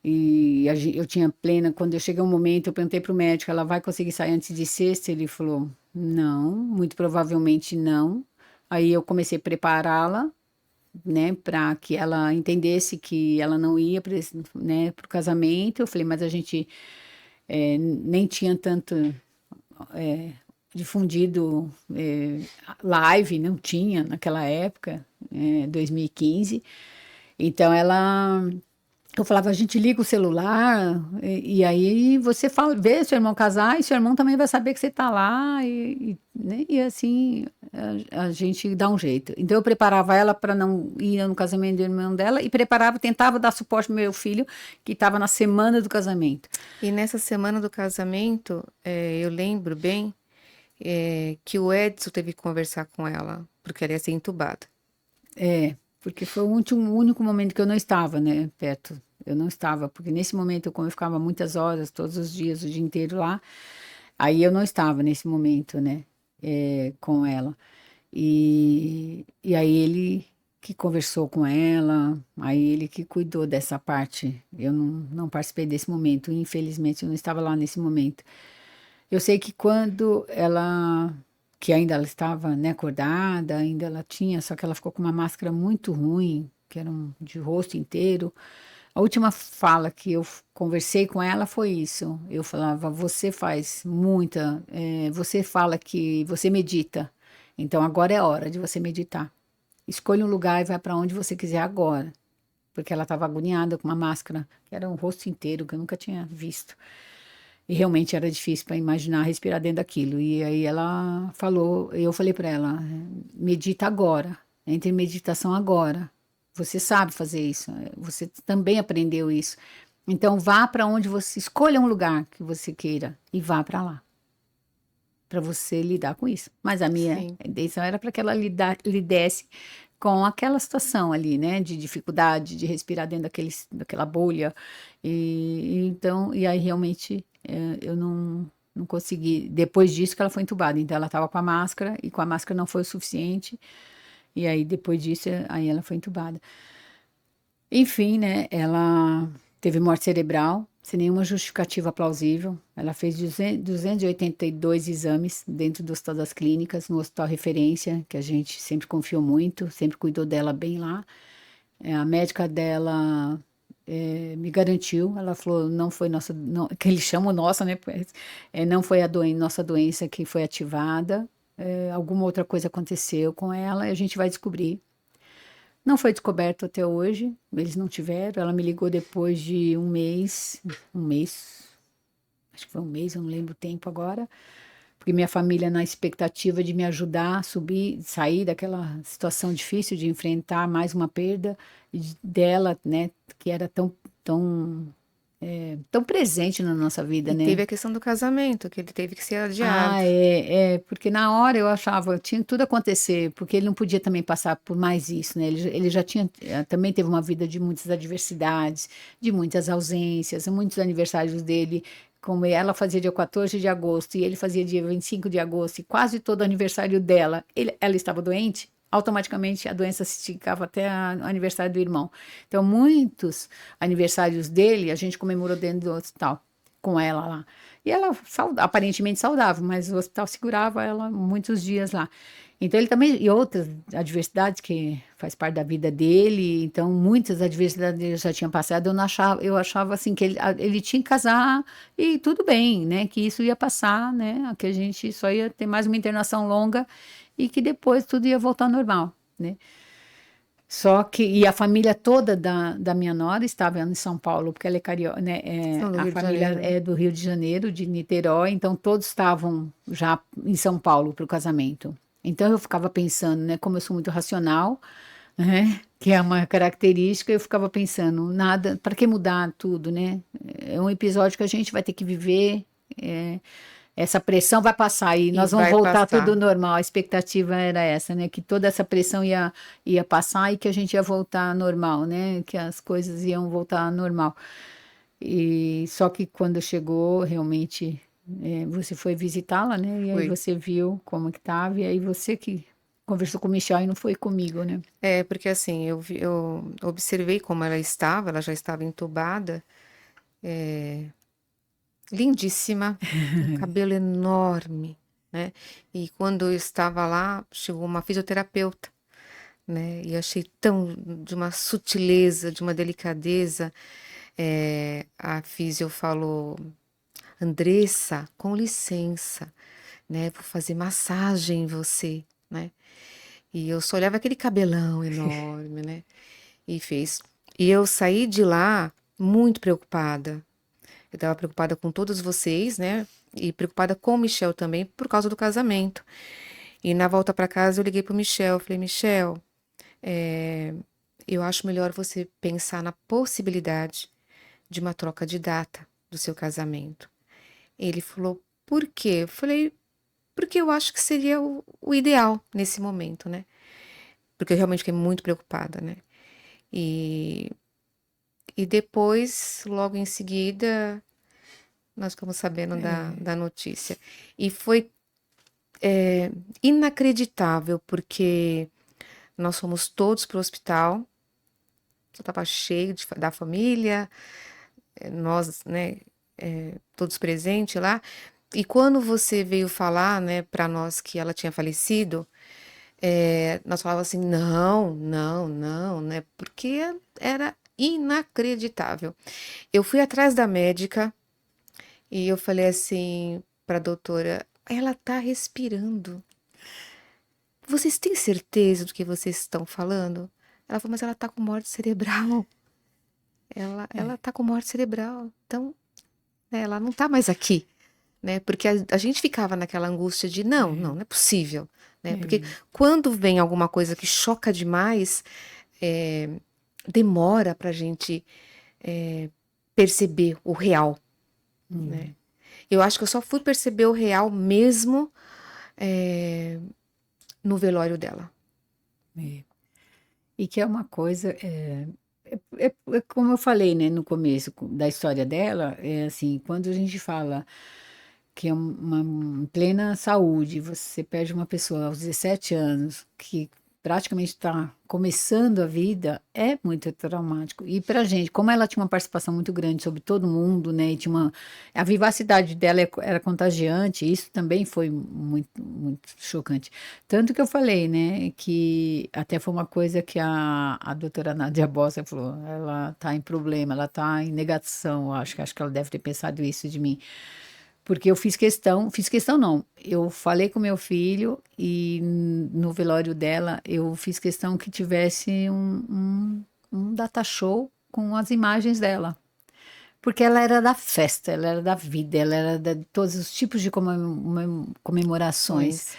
e eu tinha plena. Quando eu cheguei um momento, eu perguntei para o médico, ela vai conseguir sair antes de sexta? Ele falou, não, muito provavelmente não. Aí eu comecei a prepará-la, né, para que ela entendesse que ela não ia para né, o casamento. Eu falei, mas a gente nem tinha tanto difundido live, não tinha naquela época, 2015. Então eu falava, a gente liga o celular e aí você fala, vê seu irmão casar e seu irmão também vai saber que você está lá né, e assim a gente dá um jeito. Então eu preparava ela para não ir no casamento do irmão dela e preparava, tentava dar suporte ao meu filho que estava na semana do casamento. E nessa semana do casamento, eu lembro bem, que o Edson teve que conversar com ela, porque ela ia ser entubada. Porque foi o único momento que eu não estava, né, perto. Eu não estava, porque nesse momento, como eu ficava muitas horas, todos os dias, o dia inteiro lá, aí eu não estava nesse momento, né, com ela. E aí ele que conversou com ela, aí ele que cuidou dessa parte. Eu não participei desse momento, infelizmente eu não estava lá nesse momento. Eu sei que quando ela, que ainda ela estava, né, acordada, ainda ela tinha, só que ela ficou com uma máscara muito ruim, que era de rosto inteiro. A última fala que eu conversei com ela foi isso. Eu falava, você faz muita, você fala que você medita, então agora é a hora de você meditar. Escolha um lugar e vai para onde você quiser agora. Porque ela estava agoniada com uma máscara, que era um rosto inteiro, que eu nunca tinha visto. E realmente era difícil para imaginar respirar dentro daquilo. E aí ela falou, eu falei para ela, medita agora, entre em meditação agora. Você sabe fazer isso, você também aprendeu isso. Então vá para onde você escolha um lugar que você queira e vá para lá, para você lidar com isso. Mas a minha Sim. intenção era para que ela lidasse com aquela situação ali, né, de dificuldade de respirar dentro daquela bolha. Então, e aí realmente eu não consegui. Depois disso que ela foi entubada, então ela estava com a máscara e com a máscara não foi o suficiente. E aí depois disso, aí ela foi entubada. Enfim, né, ela teve morte cerebral, sem nenhuma justificativa plausível. Ela fez 282 exames dentro do Hospital das Clínicas, no hospital referência, que a gente sempre confiou muito, sempre cuidou dela bem lá. A médica dela me garantiu, ela falou, não foi nossa, não, que eles chamam nossa, né? Não foi a nossa doença que foi ativada, alguma outra coisa aconteceu com ela e a gente vai descobrir. Não foi descoberto até hoje, eles não tiveram. Ela me ligou depois de um mês, acho que foi um mês, eu não lembro o tempo agora, porque minha família, na expectativa de me ajudar a subir, sair daquela situação difícil de enfrentar mais uma perda dela, né, que era tão presente na nossa vida, E né? teve a questão do casamento, que ele teve que ser adiado. Ah, porque na hora eu achava, tinha tudo acontecer, porque ele não podia também passar por mais isso, né? Ele já tinha, também teve uma vida de muitas adversidades, de muitas ausências, muitos aniversários dele, como ela fazia dia 14 de agosto e ele fazia dia 25 de agosto, e quase todo aniversário dela, ela estava doente, automaticamente a doença se esticava até o aniversário do irmão. Então, muitos aniversários dele a gente comemorou dentro do hospital, com ela lá. E ela aparentemente saudável, mas o hospital segurava ela muitos dias lá. Então ele também, e outras adversidades que faz parte da vida dele, então muitas adversidades ele já tinha passado, eu achava assim que ele tinha que casar e tudo bem, né, que isso ia passar, né, que a gente só ia ter mais uma internação longa e que depois tudo ia voltar ao normal, né. Só que, e a família toda da minha nora estava em São Paulo, porque ela é carioca, né? São do A Rio de família Janeiro, né? é do Rio de Janeiro, de Niterói, então todos estavam já em São Paulo para o casamento. Então eu ficava pensando, né? Como eu sou muito racional, né? Que é uma característica, eu ficava pensando, nada, para que mudar tudo, né? É um episódio que a gente vai ter que viver. Essa pressão vai passar e E nós vamos vai voltar tudo passar. normal. A expectativa era essa, né? Que toda essa pressão ia passar e que a gente ia voltar normal, né? Que as coisas iam voltar normal. E só que quando chegou, realmente, você foi visitá-la, né? E aí Fui. você viu como que estava, e aí você que conversou com o Michel e não foi comigo, né? É, porque assim, eu observei como ela já estava entubada, lindíssima, um cabelo enorme, né? E quando eu estava lá, chegou uma fisioterapeuta, né? E achei tão de uma sutileza, de uma delicadeza. A físio falou, Andressa, com licença, né? Vou fazer massagem em você, né? E eu só olhava aquele cabelão enorme, né? E fez. E eu saí de lá muito preocupada. Eu estava preocupada com todos vocês, né? E preocupada com o Michel também por causa do casamento. E na volta para casa eu liguei pro Michel, falei, Michel, eu acho melhor você pensar na possibilidade de uma troca de data do seu casamento. Ele falou, por quê? Eu falei, porque eu acho que seria o ideal nesse momento, né? Porque eu realmente fiquei muito preocupada, né? E E depois, logo em seguida, nós ficamos sabendo É, da notícia. E foi inacreditável, porque nós fomos todos para o hospital, estava cheio da família, nós, né, todos presentes lá. E quando você veio falar, né, para nós que ela tinha falecido, nós falávamos assim, não, não, não, né, porque era inacreditável. Eu fui atrás da médica e eu falei assim para a doutora, ela tá respirando. Vocês têm certeza do que vocês estão falando? Ela falou, mas ela tá com morte cerebral. Ela é, tá com morte cerebral. Então, né, ela não tá mais aqui, né? Porque a gente ficava naquela angústia de não, não, é, não é possível, né? Porque é. quando vem alguma coisa que choca demais, é, demora pra gente perceber o real, né? Hum, Eu acho que eu só fui perceber o real mesmo é, no velório dela. é. E que é uma coisa, é como eu falei, né, no começo da história dela, é assim, quando a gente fala que é uma plena saúde, você perde uma pessoa aos 17 anos, que praticamente está começando a vida, é muito traumático. E para a gente, como ela tinha uma participação muito grande sobre todo mundo, né, e tinha a vivacidade dela era contagiante, isso também foi muito, muito chocante. Tanto que eu falei, né, que até foi uma coisa que a doutora Nádia Bossa falou, ela está em problema, ela está em negação, acho que ela deve ter pensado isso de mim. Porque eu fiz questão não, eu falei com meu filho e no velório dela eu fiz questão que tivesse um data show com as imagens dela. Porque ela era da festa, ela era da vida, ela era de todos os tipos de comemorações. Ações.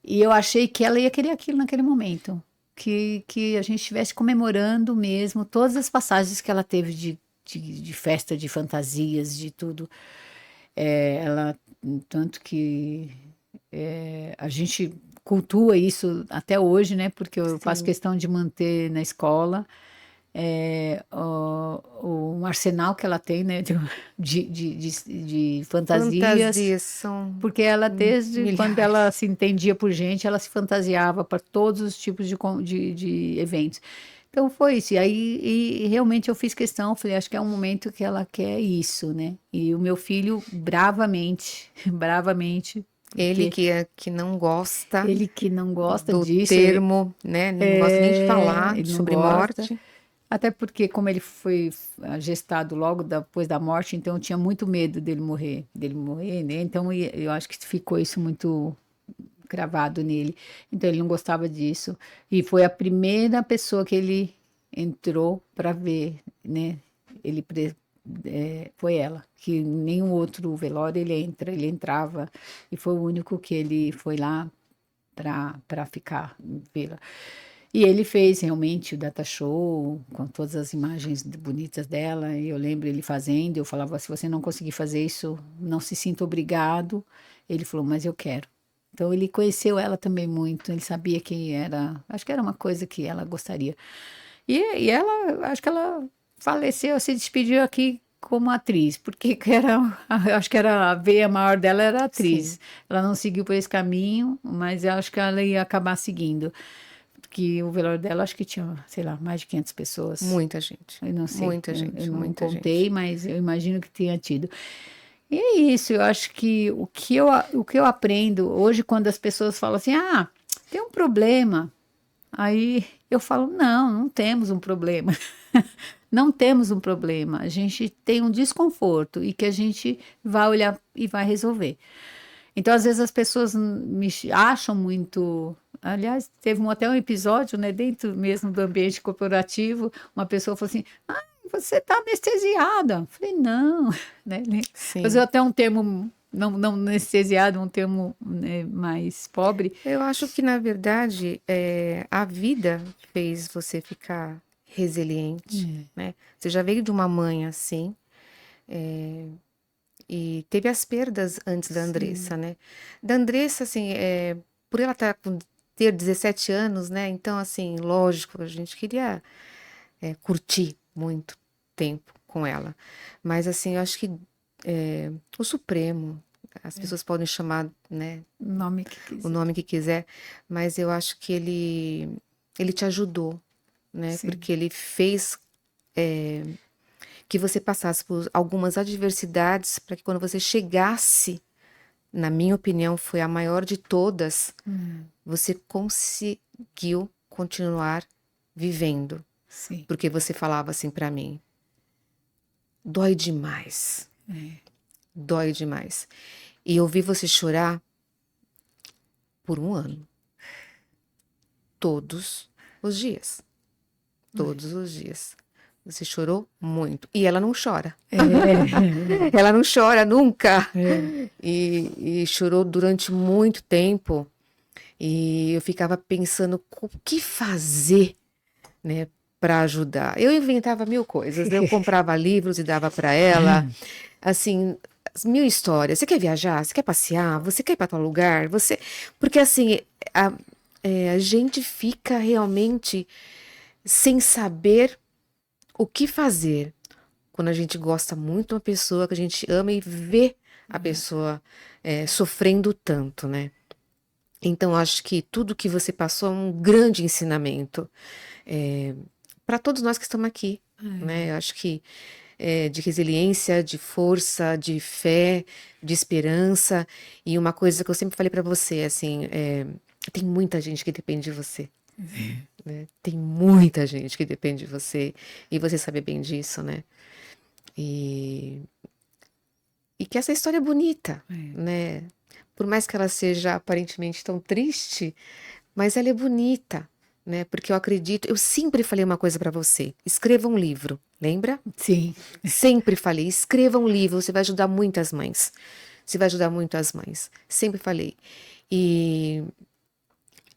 E eu achei que ela ia querer aquilo naquele momento. Que a gente estivesse comemorando mesmo todas as passagens que ela teve de festa, de fantasias, de tudo. Ela, tanto que a gente cultua isso até hoje, né? Porque eu faço Sim. questão de manter na escola o arsenal que ela tem, né? De fantasias, Fantasias são porque ela, desde quando ela milhares. se entendia por gente, ela se fantasiava para todos os tipos de eventos. Então foi isso. E realmente eu fiz questão, falei, acho que é um momento que ela quer isso, né? E o meu filho, bravamente, bravamente, Ele porque que não gosta ele que não gosta do disso, termo, né? Não gosta nem de falar ele não sobre gosta. morte. Até porque, como ele foi gestado logo depois da morte, então eu tinha muito medo dele morrer, né? Então eu acho que ficou isso muito gravado nele. Então ele não gostava disso. E foi a primeira pessoa que ele entrou para ver, né? Ele foi ela, que nenhum outro velório ele entrava e foi o único que ele foi lá para ficar vê-la. E ele fez realmente o data show com todas as imagens bonitas dela. E eu lembro ele fazendo. Eu falava: se você não conseguir fazer isso, não se sinta obrigado. Ele falou: mas eu quero. Então ele conheceu ela também muito. Ele sabia que era, acho que era uma coisa que ela gostaria. E ela, acho que ela faleceu, se despediu aqui como atriz, porque acho que era a veia maior dela era a Sim, atriz. Ela não seguiu por esse caminho, mas eu acho que ela ia acabar seguindo. Que o velório dela, acho que tinha, sei lá, mais de 500 pessoas. muita gente. Eu não sei, Muita eu gente, não muita contei, gente. mas eu imagino que tenha tido. E é isso, eu acho que o que eu aprendo hoje, quando as pessoas falam assim, ah, tem um problema. Aí eu falo, não, não temos um problema. Não temos um problema. A gente tem um desconforto e que a gente vai olhar e vai resolver. Então, às vezes, as pessoas acham muito. Aliás, teve até um episódio, né, dentro mesmo do ambiente corporativo, uma pessoa falou assim: ah, você está anestesiada. Eu falei, não, né? Usou Sim. até um termo, não anestesiado, um termo, né, mais pobre. Eu acho que, na verdade, a vida fez você ficar resiliente, né? Você já veio de uma mãe assim, e teve as perdas antes da Sim, Andressa, né? Da Andressa, assim, por ela ter 17 anos, né? Então, assim, lógico, a gente queria curtir muito. tempo com ela. Mas, assim, eu acho que o Supremo, as pessoas podem chamar, né, O nome que o quiser. nome que quiser, mas eu acho que ele te ajudou, né? Sim. Porque ele fez que você passasse por algumas adversidades para que quando você chegasse, na minha opinião, foi a maior de todas, você conseguiu continuar vivendo. Sim. Porque você falava assim para mim, dói demais, dói demais. E eu vi você chorar por um ano, todos os dias, todos os dias. Você chorou muito. E ela não chora. Ela não chora nunca. E chorou durante muito tempo. E eu ficava pensando o que fazer, né, para ajudar. Eu inventava mil coisas, né? Eu comprava livros e dava para ela, assim, mil histórias. Você quer viajar? Você quer passear? Você quer ir para tal lugar? Porque assim, a, a gente fica realmente sem saber o que fazer quando a gente gosta muito de uma pessoa, que a gente ama e vê a pessoa sofrendo tanto, né? Então, acho que tudo que você passou é um grande ensinamento para todos nós que estamos aqui, né? Eu acho que de resiliência, de força, de fé, de esperança. E uma coisa que eu sempre falei para você, assim, tem muita gente que depende de você, né? Tem muita gente que depende de você e você sabe bem disso, né? E, e que essa história é bonita, né? Por mais que ela seja aparentemente tão triste, mas ela é bonita, né? Porque eu acredito, eu sempre falei uma coisa para você: escreva um livro, lembra? Sim. Sempre falei, escreva um livro, você vai ajudar muitas mães. Você vai ajudar muito as mães. Sempre falei. E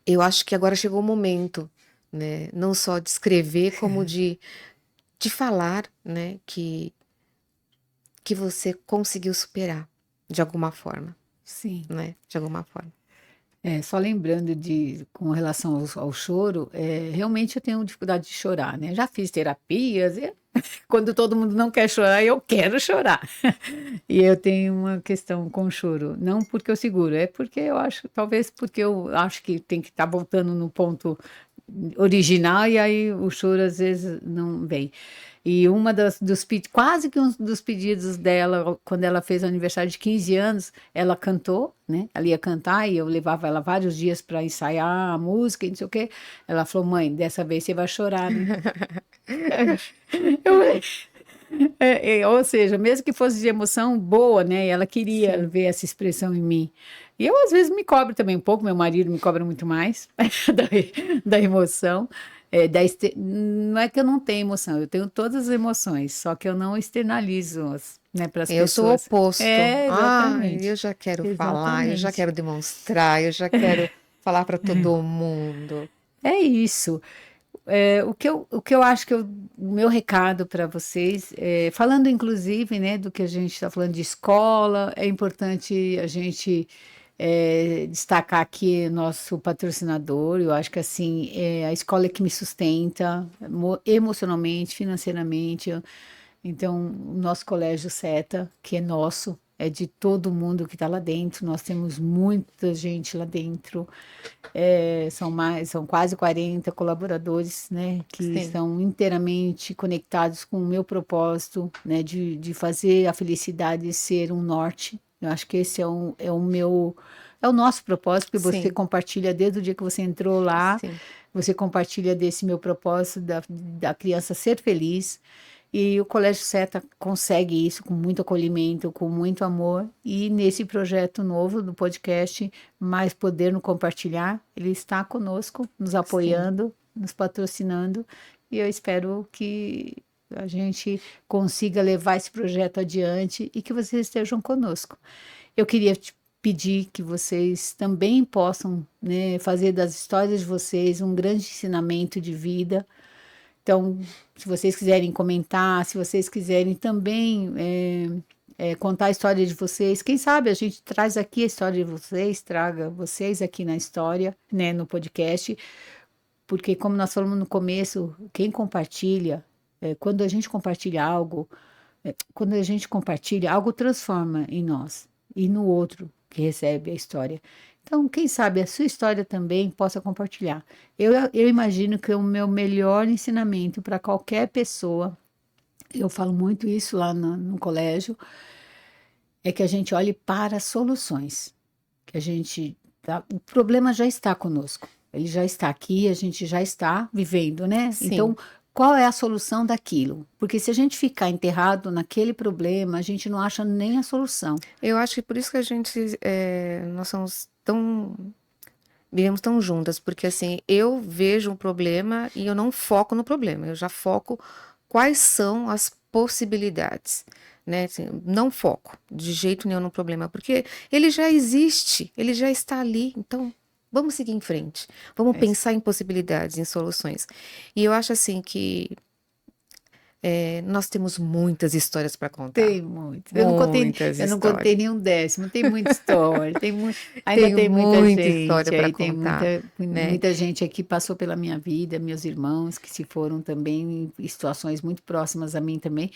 eu acho que agora chegou o momento, né? Não só de escrever, como de falar, né? Que você conseguiu superar de alguma forma, Sim. né? De alguma forma. Só lembrando com relação ao choro, realmente eu tenho dificuldade de chorar, né? Já fiz terapias, e quando todo mundo não quer chorar, eu quero chorar. E eu tenho uma questão com o choro, não porque eu seguro, é porque eu acho, talvez porque eu acho que tem que estar voltando no ponto original e aí o choro às vezes não vem. E uma quase que um dos pedidos dela, quando ela fez o aniversário de 15 anos, ela cantou, né? Ela ia cantar e eu levava ela vários dias para ensaiar a música e não sei o quê. Ela falou: mãe, dessa vez você vai chorar, né? Eu, ou seja, mesmo que fosse de emoção boa, né? Ela queria Sim. ver essa expressão em mim. E eu, às vezes, me cobro também um pouco, meu marido me cobra muito mais da, da emoção. Não é que eu não tenho emoção, eu tenho todas as emoções, só que eu não externalizo, né, para as Eu sou o pessoas. oposto. É, Ai, eu exatamente. já quero falar, eu já Exatamente. quero demonstrar, eu já quero falar para todo mundo. É isso. O que eu acho que o meu recado para vocês, falando inclusive, né, do que a gente está falando de escola, é importante a gente destacar aqui nosso patrocinador. Eu acho que assim, a escola é que me sustenta emocionalmente, financeiramente. Então, o nosso colégio SETA, que é nosso, é de todo mundo que está lá dentro. Nós temos muita gente lá dentro. São quase 40 colaboradores, né, que Sim, estão inteiramente conectados com o meu propósito, né, de fazer a felicidade ser um norte. Eu acho que esse é o nosso propósito, porque você sim, compartilha desde o dia que você entrou lá, sim, você compartilha desse meu propósito da criança ser feliz. E o Colégio Seta consegue isso com muito acolhimento, com muito amor. E nesse projeto novo do podcast, Mais Poder no Compartilhar, ele está conosco, nos sim. apoiando, nos patrocinando. E eu espero que a gente consiga levar esse projeto adiante e que vocês estejam conosco. Eu queria te pedir que vocês também possam, né, fazer das histórias de vocês um grande ensinamento de vida. Então, se vocês quiserem comentar, se vocês quiserem também contar a história de vocês, quem sabe a gente traz aqui a história de vocês, traga vocês aqui na história, né, no podcast, porque como nós falamos no começo, quem compartilha Quando a gente compartilha algo, quando a gente compartilha, algo transforma em nós e no outro que recebe a história. Então, quem sabe a sua história também possa compartilhar. Eu imagino que o meu melhor ensinamento para qualquer pessoa, eu falo muito isso lá no colégio, é que a gente olhe para soluções. Que a gente, o problema já está conosco. Ele já está aqui, a gente já está vivendo, né? Sim, Então, qual é a solução daquilo? Porque se a gente ficar enterrado naquele problema, a gente não acha nem a solução. eu acho que por isso que nós somos vivemos tão juntas, porque assim, eu vejo um problema e eu não foco no problema, eu já foco quais são as possibilidades, né? Assim, não foco de jeito nenhum no problema, porque ele já existe, ele já está ali, então vamos seguir em frente, vamos É, pensar em possibilidades, em soluções. E eu acho assim que nós temos muitas histórias para contar, tem muito. muitas Eu não histórias. contei nenhum décimo. Tem muita história. Ainda Tem tem muita muita história gente. para Aí tem contar, né? muita gente aqui passou pela minha vida, meus irmãos que se foram também em situações muito próximas a mim também.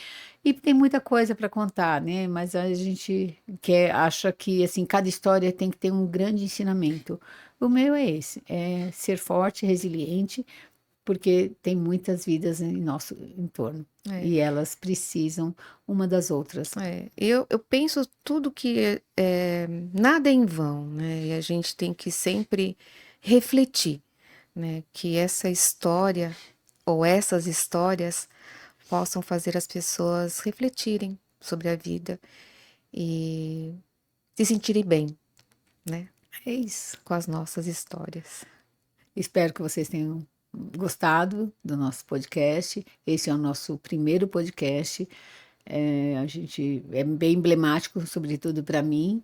E tem muita coisa para contar, né? Mas a gente acha que assim cada história tem que ter um grande ensinamento. O meu é esse, é ser forte, resiliente, porque tem muitas vidas em nosso entorno É. e elas precisam uma das outras. Eu penso tudo que nada é em vão, né? E a gente tem que sempre refletir, né? Que essa história ou essas histórias possam fazer as pessoas refletirem sobre a vida e se sentirem bem, né? É isso. Com as nossas histórias. Espero que vocês tenham gostado do nosso podcast. Esse é o nosso primeiro podcast. A gente é bem emblemático, sobretudo para mim,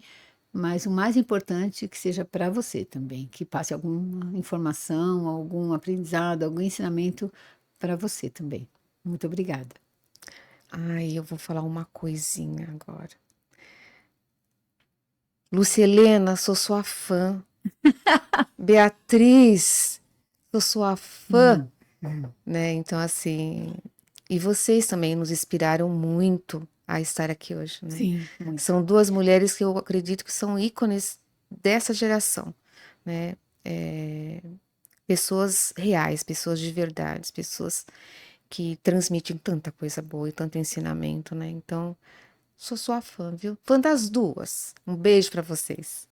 mas o mais importante é que seja para você também, que passe alguma informação, algum aprendizado, algum ensinamento para você também. Muito obrigada. Ai, eu vou falar uma coisinha agora. Lucielena, sou sua fã. Beatriz, sou sua fã. Hum, hum. Né? Então, assim, e vocês também nos inspiraram muito a estar aqui hoje, né? Sim, muito. São duas mulheres que eu acredito que são ícones dessa geração, né? É, pessoas reais, pessoas de verdade, pessoas que transmitem tanta coisa boa e tanto ensinamento, né? Então, sou sua fã, viu? Fã das duas. Um beijo para vocês.